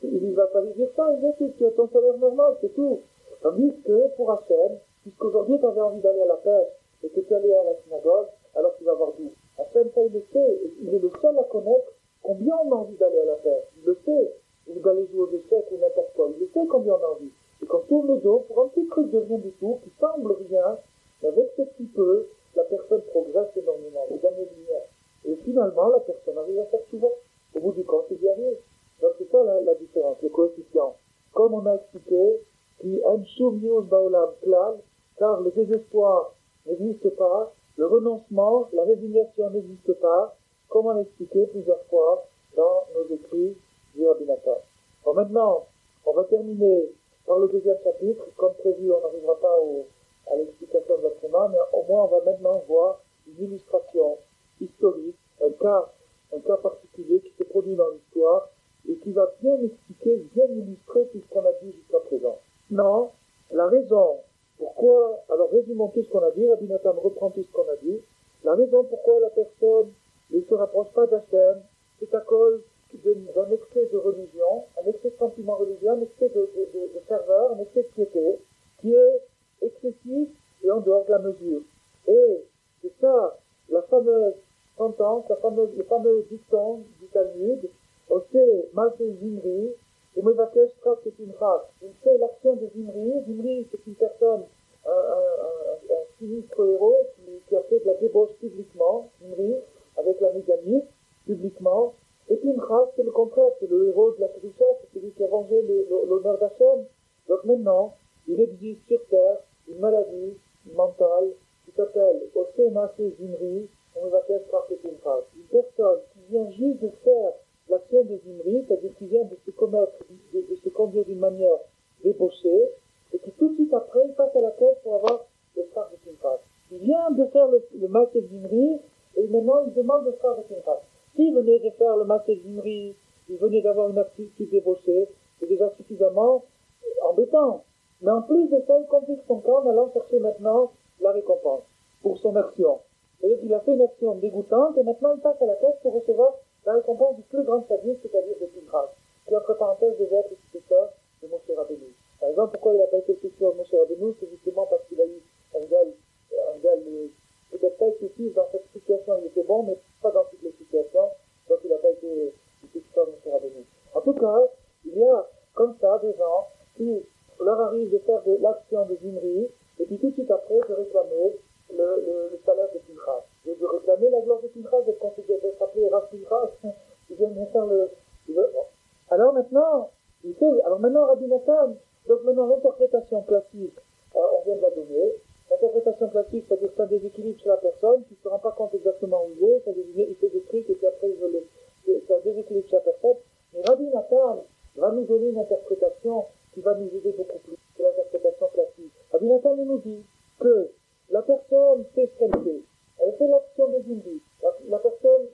Il ne va pas lui dire ça, il va dire que tu as ton salaire normal, c'est tout. Tandis que pour Hachem, puisqu'aujourd'hui tu avais envie d'aller à la pêche, et que tu allais à la synagogue, alors tu vas avoir d'où. Hachem, ça il le sait, il est le seul à connaître combien on a envie d'aller à la pêche. Il le sait, ou d'aller jouer aux échecs ou n'importe quoi. Il le sait combien on a envie. Et qu'on tourne le dos pour un petit truc de rien du tout, qui semble rien, mais avec ce petit peu, la personne progresse énormément, des années-lumière. Et finalement, la personne arrive à faire souvent. Au bout du compte, il y arrive. Donc c'est ça la différence, le coefficient. Comme on a expliqué, qui aime Shum Baolam Klal, car le désespoir n'existe pas, le renoncement, la résignation n'existe pas, comme on l'a expliqué plusieurs fois dans nos écrits du Rabbi Nathan. Bon, maintenant, on va terminer par le deuxième chapitre. Comme prévu, on n'arrivera pas à l'explication de la Trouma, mais au moins on va maintenant voir une illustration historique, un cas particulier qui s'est produit dans l'histoire et qui va bien expliquer, bien illustrer tout ce qu'on a dit jusqu'à présent. Non, la raison pourquoi, alors résumons tout ce qu'on a dit, Rabbi Nathan reprend tout ce qu'on a dit, la raison pourquoi la personne ne se rapproche pas d'Hachem, c'est à cause d'un excès de religion, un excès de sentiment religieux, un excès de ferveur, un excès de piété, qui est excessif et en dehors de la mesure. Et c'est ça, la fameuse sentence, le fameux dicton du Talmud, Osé Malté Zimri, ou Mevakesh Trak Ketinchak. Il fait l'action de Zimri. Zimri, c'est une personne, un sinistre héros qui a fait de la débauche publiquement, Zimri, avec la mégamie, publiquement. Et Pinchas, c'est le contraire, c'est le héros de la Kedusha, c'est celui qui a vengé l'honneur d'Hachem. Donc maintenant, il existe sur terre une maladie mentale qui s'appelle Osé Malté Zimri, ou Mevakesh Trak Ketinchak. Une personne qui vient juste de faire l'action de Zimri, c'est-à-dire qui vient de se conduire d'une manière débauchée, et qui tout de suite après, il passe à la caisse pour avoir le frère de Pinchas. Il vient de faire le masque de Zimri, et maintenant il demande le frère de Pinchas. S'il venait de faire le masque de Zimri, il venait d'avoir une attitude débauchée, c'est déjà suffisamment embêtant. Mais en plus de ça, il complique son cas en allant chercher maintenant la récompense pour son action. C'est-à-dire qu'il a fait une action dégoûtante, et maintenant il passe à la caisse pour recevoir la récompense du plus grand sadique, c'est-à-dire de Pinchas, qui entre parenthèses devait être le successeur de Moshe Rabbeinu. Par exemple, pourquoi il n'a pas été le successeur de Moshe Rabbeinu, c'est justement parce qu'il a eu un gars peut-être pas excessif dans cette situation, il était bon, mais pas dans toutes les situations, donc il n'a pas été le successeur de Moshe Rabbeinu. En tout cas, il y a comme ça des gens qui leur arrive de faire de l'action de Zimri, et puis tout de suite après de réclamer le salaire de Pinchas. De réclamer la gloire de Pinchas, d'être appelé Rav Pinchas, il vient de faire bon. Alors maintenant, Rabbi Nathan, donc maintenant l'interprétation classique, on vient de la donner. L'interprétation classique, c'est-à-dire c'est un déséquilibre chez la personne, qui ne se rend pas compte exactement où il est, c'est-à-dire il fait des trucs et puis après il veut c'est un déséquilibre chez la personne. Mais Rabbi Nathan va nous donner une interprétation qui va nous aider beaucoup plus que l'interprétation classique. Rabbi Nathan nous dit que la personne fait ce qu'elle fait. Elle fait l'action des Zimri. La personne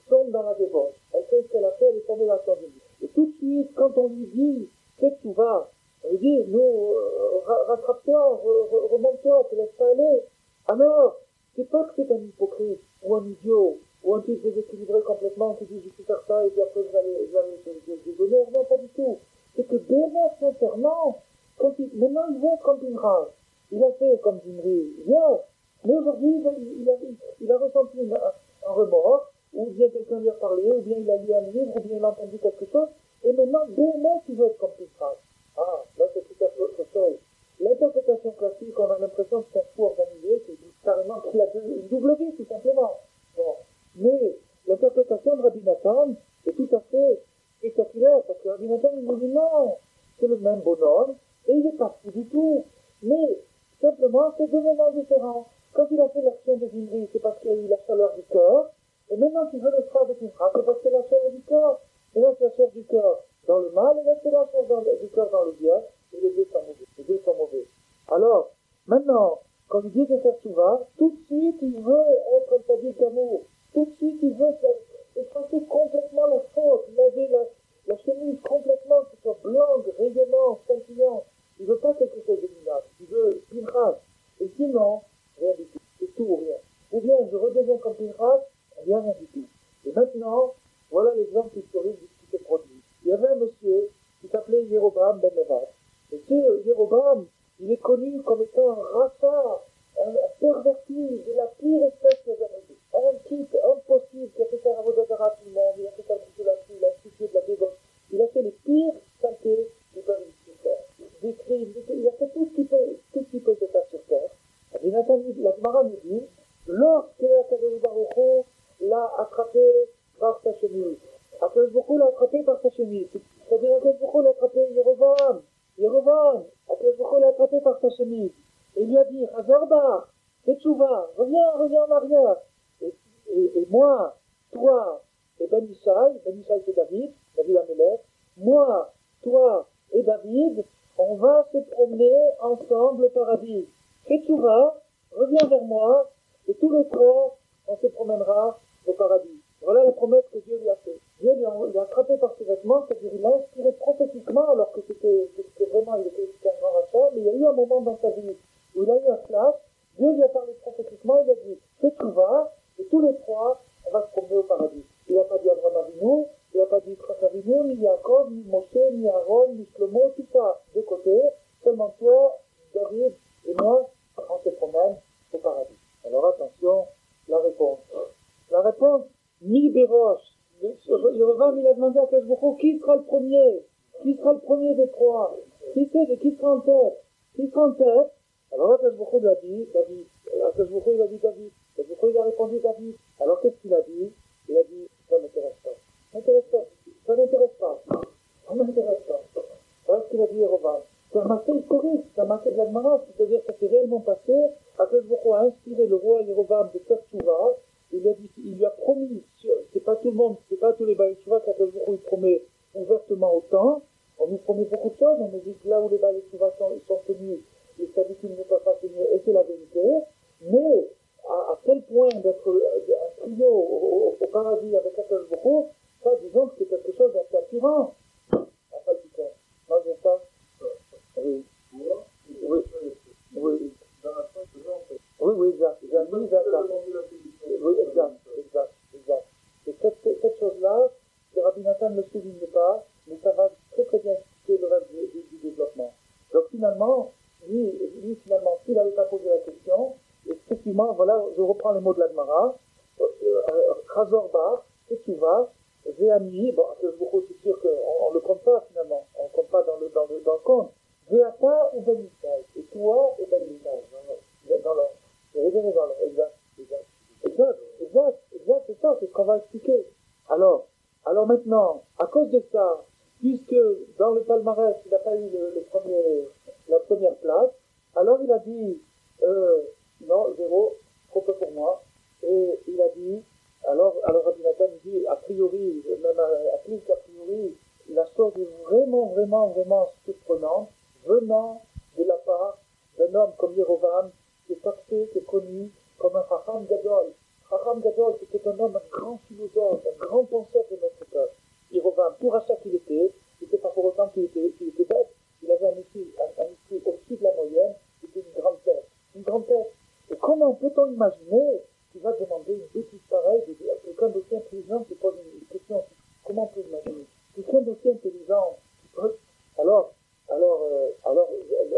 tombe dans la débauche. Elle fait ce qu'elle a fait, elle est tombée dans l'action des Zimri. Et tout de suite, quand on lui dit, fais tout va, on lui dit, nous, rattrape-toi, remonte-toi, te laisse pas aller. Alors, c'est pas que c'est un hypocrite, ou un idiot, ou un type déséquilibré complètement qui dit, je vais faire ça, et puis après je vais aller désolé. Non, pas du tout. C'est que Bémet, sincèrement, maintenant il veut être comme Pinchas. Il a fait comme Zimri hier, mais aujourd'hui il a ressenti un remords, ou bien quelqu'un lui a parlé, ou bien il a lu un livre, ou bien il a entendu quelque chose, et maintenant Bémet il veut être comme Pinchas. Ah, là c'est tout à fait autre chose. L'interprétation classique, on a l'impression que c'est un fou organisé, c'est carrément qu'il a une double vie, tout simplement. Bon. Mais l'interprétation de Rabbi Nathan est tout à fait spectaculaire, parce que Rabbi Nathan il nous dit non, c'est le même bonhomme, et il n'est pas fou du tout. Mais simplement, c'est deux moments différents. Quand il a fait l'action de Zimri, c'est parce qu'il a eu la chaleur du cœur, et maintenant qu'il veut le faire avec une phrase, c'est parce qu'il a la chaleur du cœur. Et là, c'est la chaleur du cœur dans le mal, et là, c'est la chaleur du cœur dans le bien, et les deux sont mauvais. Les deux sont mauvais. Alors, maintenant, quand il dit de faire Tchouva, tout de suite, il veut être comme ça dit d'amour. Tout de suite, il veut effacer complètement la faute, laver la chemise complètement, que ce soit blanc, rayonnant, scintillant. Il veut pas quelque chose de minable. Il veut Pinchas. Et sinon, rien du tout. C'est tout ou rien. Ou bien je redeviens comme Pinchas, rien du tout. Et maintenant, voilà l'exemple historique de ce qui s'est produit. Il y avait un monsieur qui s'appelait Jéroboam ben Nevat. Et ce Jéroboam, il est connu comme étant un rachat, un perverti de la pire espèce qu'il y a jamais vu. Un type impossible qui a fait faire Avodah Zarah à tout le monde, il a fait faire de la pluie, il a institué de la débauche. Il a fait les pires saletés du peuple sur terre. Des crimes, il a fait tout ce qui peut se faire sur terre. Et Nathan, la Gemara nous dit, lorsque Akadosh Baruch Hu l'a attrapé par sa chemise, Akadosh Baruch Hu l'a attrapé par sa chemise, c'est-à-dire Akadosh Baruch Hu l'a attrapé Jéroboam, Akadosh Baruch Hu l'a attrapé par sa chemise, et il lui a dit, Hazorba, fais tchouva, reviens en arrière, et moi, toi, et Ben Ishai c'est David Amelech, moi, toi et David, on va se promener ensemble au paradis. Fais tchouva, reviens vers moi, et tous les trois, on se promènera au paradis. Voilà la promesse que Dieu lui a faite. Dieu l'a attrapé par ses vêtements, c'est-à-dire il l'a inspiré prophétiquement, alors que c'était vraiment, il était un grand rachat, mais il y a eu un moment dans sa vie où il a eu un flash, Dieu lui a parlé prophétiquement, il a dit, fais tchouva, et tous les trois, on va se promener au paradis. Il n'a pas dit Abraham Avinu, il n'a pas dit Yitzhak Avinu, ni Yaakov, ni Moshe, ni Aaron, ni Shlomo, tout ça de côté. Seulement toi, David et moi, on se promène au paradis. Alors attention, la réponse. La réponse, Mi Béroche. Le Rav, il a demandé à Akadosh Baruch Hu, qui sera le premier? Qui sera le premier des trois? Qui sera en tête? Qui sera en tête? Alors Akadosh Baruch Hu lui a dit, David. Akadosh Baruch Hu, il a dit David. Akadosh Baruch Hu, il a répondu David. Alors qu'est-ce qu'il a dit? Il a dit, ça ne m'intéresse pas. Ça n'intéresse pas. Voilà ce qu'il a dit Jéroboam. C'est un massé historique, c'est un massé de la Gemara, c'est-à-dire que ça s'est réellement passé. Akadosh Baruch Hu a inspiré le roi Jéroboam de faire tchouva. Il lui a promis, c'est pas tout le monde, c'est pas tous les Baal Tchouva qu'Akadosh Baruch Hu il promet ouvertement autant. On nous promet beaucoup de choses, on nous dit que là où les Baal Tchouva sont tenus, les statuts ne peuvent pas tenir, et c'est la vérité. Mais à tel point d'être un trio au paradis avec Akadosh Baruch Hu, ça, disons que c'est quelque chose d'assez attirant. Enfin, putain, moi j'ai ça. Oui. Oui, exact. J'ai mis exact. Oui, exact. Et cette chose-là, le Rabbi Nathan ne le souligne pas, mais ça va très très bien expliquer le reste du développement. Donc finalement, lui, s'il n'avait pas posé la question, effectivement, voilà, je reprends les mots de la Gemara, Chazorba, Tchouva, Véami, bon, c'est sûr qu'on ne le compte pas finalement, on ne compte pas dans le compte. Véata ou Ben Ishai, et toi et Ben Ishai, dans l'ordre. Exact, c'est ça, c'est ce qu'on va expliquer. Alors maintenant, à cause de ça, puisque dans le palmarès, il n'a pas eu la première place, alors il a dit, non, 0, trop peu pour moi, et il a dit, alors Rabbi Nathan dit, a priori, même à plus qu'a priori, la chose est vraiment, vraiment, vraiment surprenante, venant de la part d'un homme comme Yerovam, qui est taxé, qui est connu comme un Chacham Gadol. Chacham Gadol, c'était un homme, un grand philosophe, un grand penseur de notre peuple. Yerovam, pour achat qu'il était pas pour autant qu'il était bête, il avait un esprit au-dessus de la moyenne, c'était une grande tête. Une grande tête. Et comment peut-on imaginer qu'il va demander une bêtise pareille à quelqu'un d'aussi intelligent qui pose une question? Comment on peut imaginer? Quelqu'un d'aussi intelligent qui pose... Alors,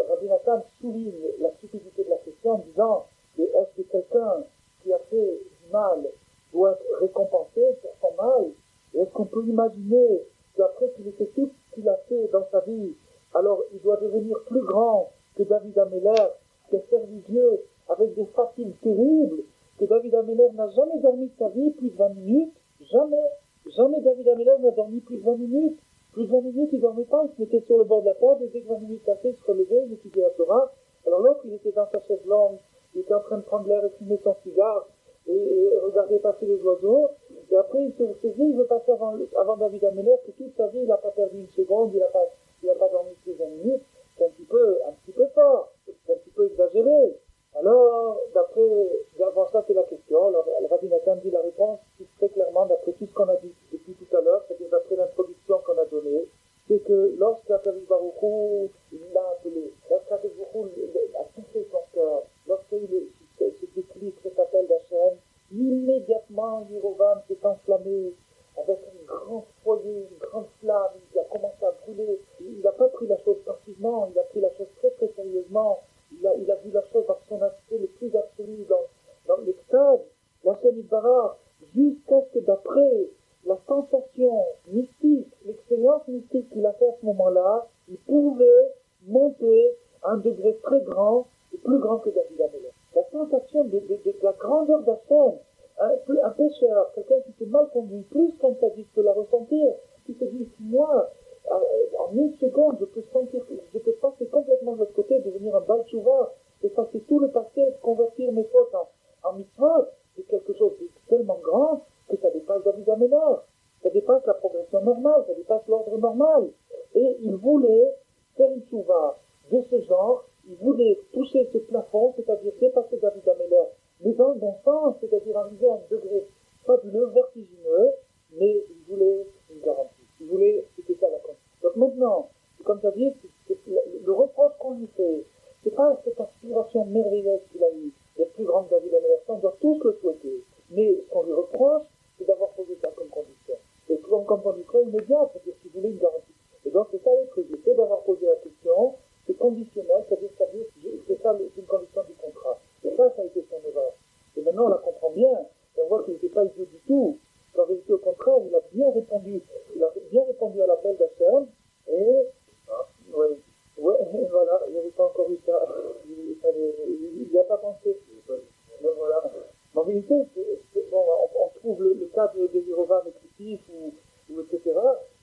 Rabbi Nathan souligne la stupidité de la question en disant mais est-ce que quelqu'un qui a fait du mal doit être récompensé pour son mal? Et est-ce qu'on peut imaginer qu'après qu'il ait fait tout ce qu'il a fait dans sa vie, alors il doit devenir plus grand que David Améler, qui a servi Dieu avec des fatigues terribles, que David Améler n'a jamais dormi de sa vie plus de 20 minutes, jamais David Améler n'a dormi plus de 20 minutes. Plus de 20 minutes, il ne dormait pas, il se mettait sur le bord de la table, et dès que 20 minutes passaient, il se relevait, il étudiait la Torah. Alors l'autre, il était dans sa chaise longue, il était en train de prendre l'air et fumer son cigare, et regarder passer les oiseaux, et après il se dit, il veut passer avant David Améler, que toute sa vie, il n'a pas perdu une seconde, il n'a pas dormi plus de 20 minutes. C'est un petit peu fort, c'est un petit peu exagéré. Alors, d'abord ça c'est la question, alors le Rabbi Nathan dit la réponse très clairement d'après tout ce qu'on a dit depuis tout à l'heure, c'est-à-dire d'après l'introduction qu'on a donnée, c'est que lorsqu'Akadosh Baruch Hu l'a appelé, lorsqu'Akadosh Baruch Hu a touché son cœur, lorsqu'il y a eu ce déclic, cet appel d'Hachem, immédiatement Yerovam s'est enflammé avec un grand foyer, une grande flamme, il a commencé à brûler, il n'a pas pris la chose passivement, il a pris la chose très très sérieusement. Il a vu la chose dans son aspect le plus absolu, dans l'extase, la Yitbarach, jusqu'à ce que d'après la sensation mystique, l'expérience mystique qu'il a fait à ce moment-là, il pouvait monter à un degré très grand, et plus grand que David Améler. La sensation de la grandeur d'Hachem, un pécheur, quelqu'un qui s'est mal conduit, plus qu'un sadique peut la ressentir, qui se dit, moi, en une seconde, je peux passer complètement de l'autre côté, devenir un Baal Tshuva, effacer tout le passé, convertir mes fautes en mitzvot. C'est quelque chose de tellement grand que ça dépasse David Améler. Ça dépasse la progression normale, ça dépasse l'ordre normal. Et il voulait faire une Tshuva de ce genre, il voulait toucher ce plafond, c'est-à-dire dépasser David Améler, mais dans le bon sens, c'est-à-dire arriver à un degré fabuleux, vertigineux, mais il voulait une garantie. Il voulait, c'était ça la condition. Donc maintenant, comme tu as dit, le reproche qu'on lui fait, c'est pas cette aspiration merveilleuse qu'il a eue d'être plus grand que David Améler, on doit tous le souhaiter. Mais ce qu'on lui reproche, c'est d'avoir posé ça comme condition. Et comme condition immédiate, c'est-à-dire qu'il voulait une garantie. Et donc c'est ça le truc, le fait d'avoir posé la question, c'est conditionnel, c'est-à-dire c'est ça une condition du contrat. Et ça a été son erreur. Et maintenant on la comprend bien, et on voit qu'il n'était pas idiot du tout. En vérité, au contraire, il a bien répondu à l'appel d'Hachem, et, voilà, il n'y avait pas encore eu ça, il n'y a pas pensé, mais voilà. En vérité, bon, on trouve le cas de Yerovam excessif, ou etc.,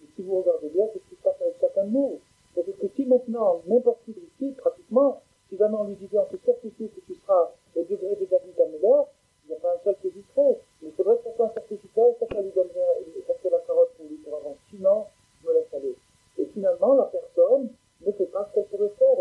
et si vous regardez bien, c'est ce qui se passe avec chacun de nous. C'est-à-dire que si maintenant, n'importe qui ici, pratiquement, si jamais on lui disait, on te certifie que tu seras au degré de David Améler, il n'y a pas un seul qui hésiterait. Il faudrait que ça soit un certificat et ça lui donnerait la carotte pour lui pour avant. Sinon, je me laisse aller. Et finalement, la personne ne fait pas ce qu'elle pourrait faire.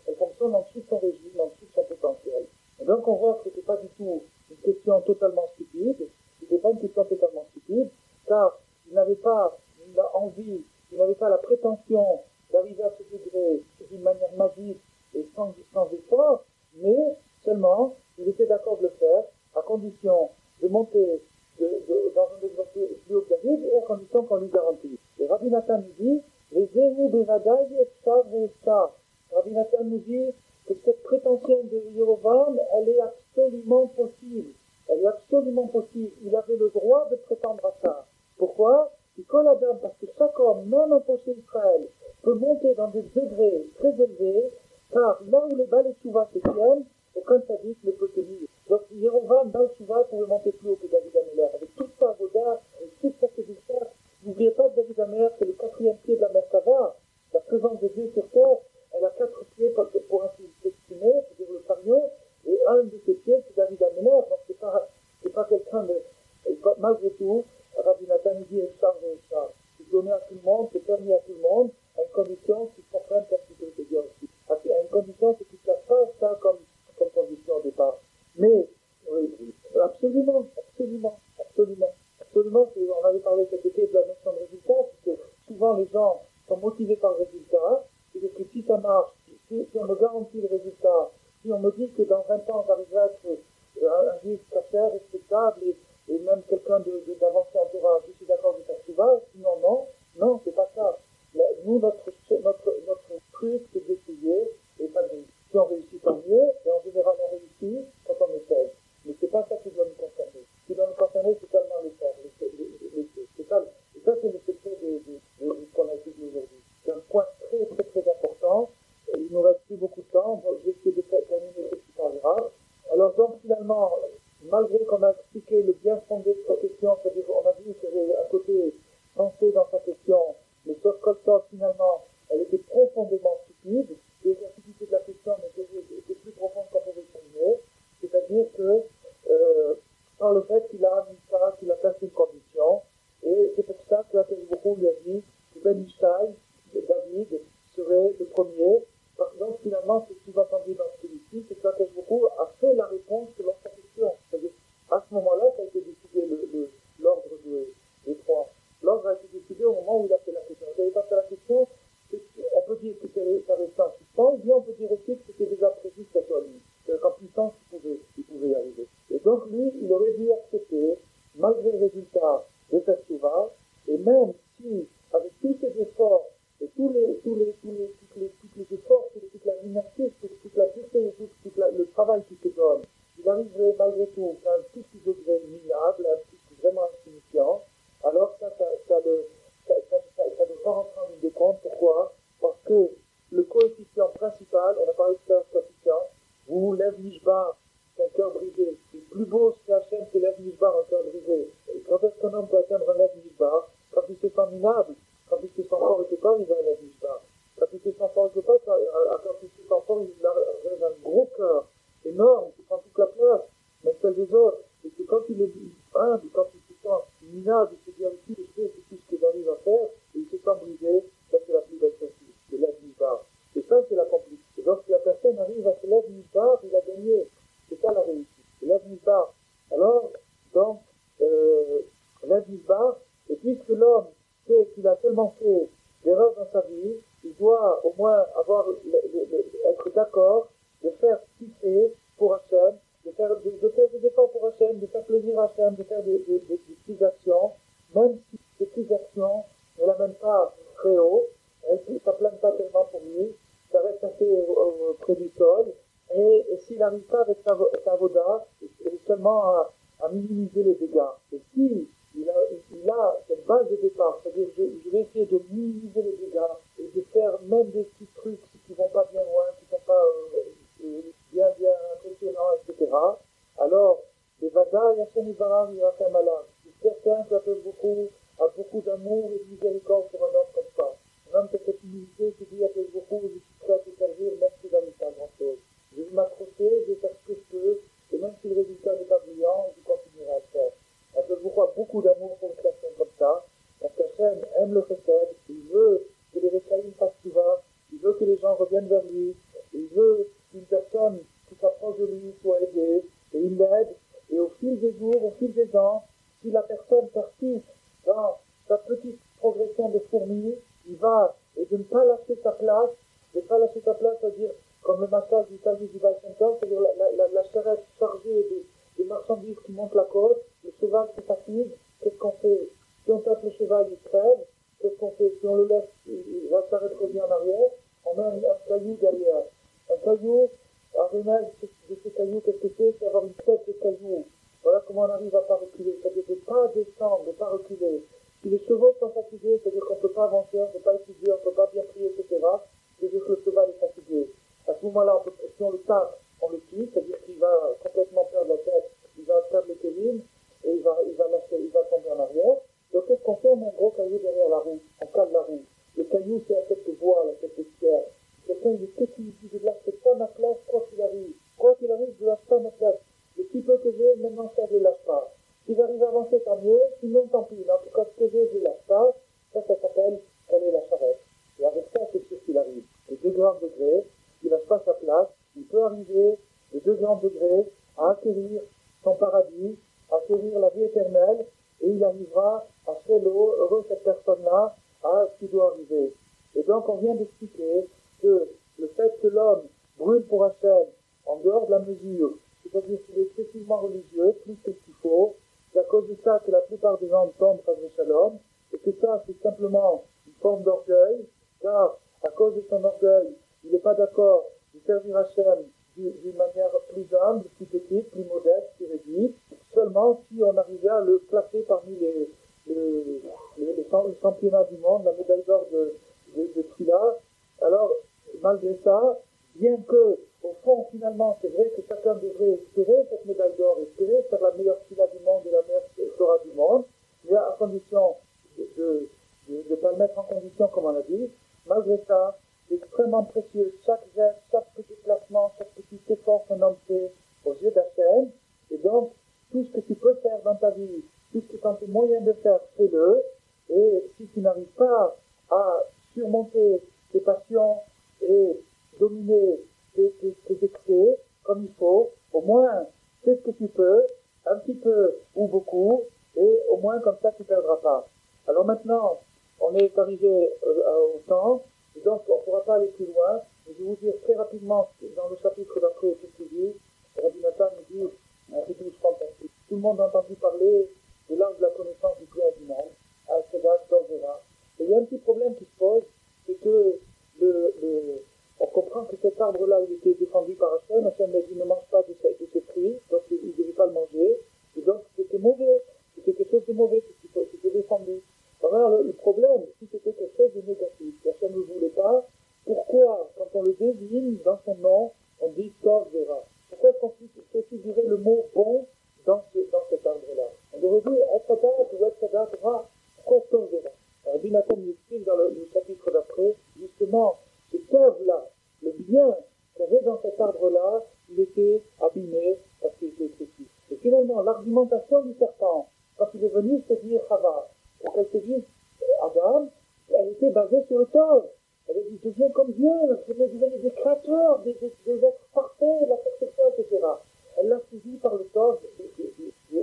Elle fonctionne en dessous de son régime, en dessous de son potentiel. Et donc, on voit que ce n'est pas du tout une question totalement stupide. Ce n'était pas une question totalement stupide, car il n'avait pas l'envie, il n'avait pas la prétention d'arriver à ce degré d'une manière magique et sans effort, mais seulement, il était d'accord de le faire à condition de monter dans un degré plus haut que David et à condition qu'on lui garantisse. Et Rabbi Nathan nous dit, les Zéhou Bevadaï et Tchav et Tchav. Rabbi Nathan nous dit que cette prétention de Yerovam, elle est absolument possible. Elle est absolument possible. Il avait le droit de prétendre à ça. Pourquoi? Parce que chaque homme, même un poché Israël, peut monter dans des degrés très élevés, car là où les balais Tshuva se tiennent, aucun sadique ne peut tenir. Donc Yerovam, Baal Tshuva, pouvait monter plus haut que David Améler, avec toute sa avoda, avec toute sa séduction. N'oubliez pas que David Améler, c'est le 4e pied de la Merkava. La présence de Dieu sur terre, elle a 4 pieds pour ainsi s'exprimer, c'est-à-dire le chariot, et un de ces pieds, c'est David Améler. Donc c'est pas quelqu'un donné à tout le monde, c'est permis à tout le monde, à une condition qu'ils comprennent un petit peu ce que je dis aussi. À une condition, c'est qu'ils ne fassent pas ça comme condition au départ. Mais, oui, absolument, absolument, absolument. Absolument, on avait parlé cet été de la notion de résultat, c'est que souvent les gens sont motivés par le résultat, et que si ça marche, si on me garantit le résultat, si on me dit que dans 20 ans j'arriverai à être un juif cachère, respectable, et même quelqu'un d'avancé en Torah, je suis d'accord de faire Tshuva, sinon non, c'est pas ça. Nous, notre truc, c'est d'essayer, et pas de réussir. Si on réussit, tant mieux, et en général on réussit quand on essaye. Mais c'est pas ça qui doit nous concerner. Ce qui doit nous concerner, c'est seulement l'effort, c'est ça. Et ça, c'est le secret de ce qu'on a étudié aujourd'hui. C'est un point très, très, très important. Il nous reste plus beaucoup de temps. Je vais essayer de terminer ce petit paragraphe. Alors, donc, finalement, malgré qu'on a expliqué le bien fondé de sa question, c'est-à-dire on a vu qu'il y avait un côté sensé dans sa question, mais sauf Koltov, finalement, elle était profondément stupide. Et la stupidité de la question était plus profonde qu'on pouvait imaginer. C'est-à-dire que, par le fait qu'il a amené ça, qu'il a placé une condition, et c'est pour ça que Akashbourou lui a dit que Ben Ishtaï, David, serait le premier. Par exemple, finalement, ce qui va entendu dans celui-ci, c'est que Akashbourou a fait la réponse selon sa question. C'est-à-dire, à ce moment-là, ça a été décidé l'ordre des trois. L'ordre a été décidé au moment où il a fait la question. Il n'avait pas fait la question, on peut dire que ça restait en suspens, ou bien on peut dire aussi que c'était déjà prévu que ça soit lui. Qu'en puissance, il pouvait y arriver. Et donc, lui, il aurait dû accepter, malgré le résultat de cette Tshuva, et même si, avec tous ses efforts, et tous les efforts, toute la gymnastique, toute la dureté, le travail qu'il se donne, il arriverait malgré tout à un tout petit degré minable, un petit vraiment insignifiant, alors ça ne doit pas rentrer en ligne de compte. Pourquoi? Parce que le coefficient principal, on a parlé de ce coefficient, vous lève Mishbar, c'est un cœur brisé. Le plus beau chez Hachem, c'est lève Mishbar, un cœur brisé. Et quand est-ce qu'un homme peut atteindre un lève Mishbar? Quand il se sent minable, quand il se sent fort, il ne peut pas arriver à un lève Mishbar. Quand il se sent fort, il ne peut pas, quand il se sent fort, il a un gros cœur, énorme, qui prend toute la place, même celle des autres. Et que quand il est humble, quand il se sent minable, il se dit avec tout ce que je fais, c'est tout ce que j'arrive à faire, et il se sent brisé, ça c'est la plus belle chose, le lève Mishbar. Et ça, c'est l'accompli. Et donc, si la personne arrive à se lève Mishbar, il a gagné. C'est ça la réussite. Lève Mishbar. Alors, donc, lève Mishbar, et puisque l'homme sait qu'il a tellement fait d'erreurs dans sa vie, il doit au moins être d'accord de faire ce qu'il fait pour Hachem, de faire des efforts pour Hachem, de faire plaisir à Hachem, de faire des petites actions, même si ces petites actions ne l'amènent pas très haut, ça ne plane pas tellement pour lui, ça reste assez près du sol, et s'il n'arrive pas avec sa voda, seulement à minimiser les dégâts. Et si il a cette base de départ, c'est-à-dire je vais essayer de minimiser les dégâts et de faire même des petits trucs qui ne vont pas bien loin, qui ne sont pas bien impressionnants, etc. Alors, les Vada, Yachem Ibaram, il va faire malin. C'est certain que a beaucoup d'amour et de miséricorde pour un homme comme ça. Un homme qui a cette humilité, qui dit à beaucoup, je suis prêt à te servir, même si j'arrive pas à grand-chose. Je vais m'accrocher, je vais faire ce que je peux, et même si le résultat n'est pas brillant, je continuerai à le faire. Hachem a beaucoup d'amour pour une personne comme ça, parce qu'Hachem aime le chesed, il veut que les Rechaïm fassent Tshuva, il veut que les gens reviennent vers lui, il veut qu'une personne qui s'approche de lui soit aidée, et il l'aide, et au fil des jours, au fil des ans, si la personne persiste dans sa petite progression de fourmi, il va, et de ne pas lâcher sa place, c'est-à-dire, comme le massage du service du Baal Shem Tov, c'est-à-dire la charrette chargée de marchandises qui monte la côte, le cheval qui fatigue, qu'est-ce qu'on fait? Si on tape le cheval, il crève, qu'est-ce qu'on fait? Si on le laisse, la charrette revient en arrière, on met un caillou derrière. Un caillou, un remède de ce caillou, qu'est-ce que c'est? C'est avoir une tête de caillou. Voilà comment on arrive à ne pas reculer, c'est-à-dire de ne pas descendre, de ne pas reculer. Si les chevaux sont fatigués, c'est-à-dire qu'on ne peut pas avancer, on ne peut pas étudier, on ne peut pas bien prier, etc., c'est-à-dire que le cheval est fatigué. À ce moment-là, si on le tape, on le tue, c'est-à-dire qu'il va complètement perdre la tête, il va perdre les kélim, et il va lâcher, il va tomber en arrière. Donc qu'est-ce qu'on fait? On met un gros caillou derrière la roue, on cale la roue. Le caillou, c'est la tête de bois, la tête de pierre. Quelqu'un dit, qu'est-ce qu'il dit? Je ne lâche pas ma place, quoi qu'il arrive. Quoi qu'il arrive, je ne lâche pas ma place. Le petit peu que j'ai, maintenant, ça, je ne lâche pas. Si j'arrive à avancer, tant mieux. Sinon, tant pis. Mais en tout cas, ce que j'ai, je ne lâche pas. Ça s'appelle grands degrés, il lâche pas sa place, il peut arriver de 2 grands degrés à acquérir son paradis, à acquérir la vie éternelle, et il arrivera à faire heureux cette personne-là à ce qui doit arriver. Et donc on vient d'expliquer que le fait que l'homme brûle pour Hachem en dehors de la mesure, c'est-à-dire qu'il est excessivement religieux, plus que ce qu'il faut, c'est à cause de ça que la plupart des gens tombent face au shalom, et que ça c'est simplement une forme d'orgueil, car à cause de son orgueil, il n'est pas d'accord de servir Hachem d'une manière plus humble, plus petite, plus modeste, plus réduite, seulement si on arrivait à le placer parmi les championnats du monde, la médaille d'or de Tfila. Alors, malgré ça, bien que, au fond, finalement, c'est vrai que chacun devrait espérer cette médaille d'or, espérer faire la meilleure Tfila du monde et la meilleure Torah du monde, mais à condition de ne pas le mettre en condition, comme on a dit. Malgré ça, c'est extrêmement précieux. Chaque geste, chaque petit placement, chaque petit effort qu'un homme fait aux yeux d'Hachem. Et donc, tout ce que tu peux faire dans ta vie, tout ce que tu as moyen de faire, fais-le. Et si tu n'arrives pas à surmonter tes passions et dominer tes excès comme il faut, au moins, fais ce que tu peux, un petit peu ou beaucoup, et au moins comme ça tu ne perdras pas. Alors maintenant, on est arrivé au temps, et donc on ne pourra pas aller plus loin. Je vais vous dire très rapidement, dans le chapitre d'après, ce qu'il dit. Rabbi Nathan nous dit, un ridouche fantastique. Tout le monde a entendu parler de l'art de la connaissance du bien et du mal, à Sedat, Torvera. Et il y a un petit problème qui se pose, c'est que on comprend que cet arbre-là, il était défendu par Hachem. Hachem a dit ne mange pas de ce fruit, donc il ne devait pas le manger. Et donc c'était mauvais, c'était quelque chose de mauvais, c'était défendu. Alors le problème, si c'était quelque chose de négatif, si Hachem ne voulait pas, pourquoi, quand on le désigne dans son nom, on dit Torvera? Pourquoi est-ce qu'on fait figurer le mot bon dans cet arbre-là? On devrait dire Etzadat ou Etzadat Ra. Pourquoi Torvera? Rabbi Nathan nous explique dans le chapitre d'après, justement, cette œuvre-là, le bien qu'il y avait dans cet arbre-là, il était abîmé parce qu'il était excessif. Et finalement, l'argumentation du serpent, quand il est venu se dire Chava, pour qu'elle se dise Adam, elle était basée sur le tort. Elle a dit, deviens comme Dieu, devenez des créateurs, des êtres parfaits, la perfection, etc. Elle l'a suivi par le tort,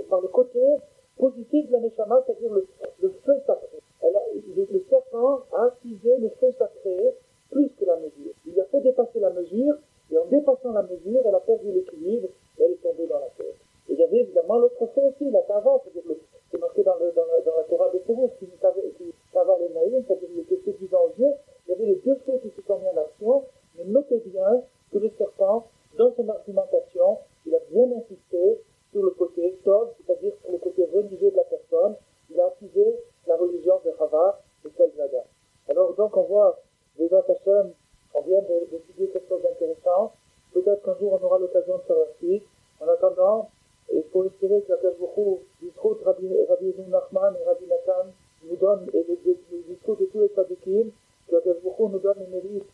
par le côté positif de la Neshama, c'est-à-dire le feu sacré. Le serpent a attisé le feu sacré plus que la mesure. Il a fait dépasser la mesure, et en dépassant la mesure, elle a perdu l'équilibre, et elle est tombée dans la terre. Et il y avait évidemment l'autre fait aussi, la tava, c'est-à-dire c'est marqué dans la Torah de Pérouse, qui tava les naïms, c'est-à-dire le péché séduisant aux yeux. Il y avait les deux feux qui se sont mis en action, mais notez bien que le serpent, dans son argumentation, il a bien insisté sur le côté tov, c'est-à-dire sur le côté religieux de la personne. Il a attisé la religion de Chava et celle d'Adam. Alors donc on voit, déjà Hachem, on vient d'étudier quelque chose d'intéressant. Peut-être qu'un jour on aura l'occasion de faire la suite. En attendant, il faut espérer que la Kajbourou, Yisrout, Rabbi Nachman et Rabbi Nathan nous donne, et le discours de tous les tzadikim, que la Kajbourou nous donne les mérites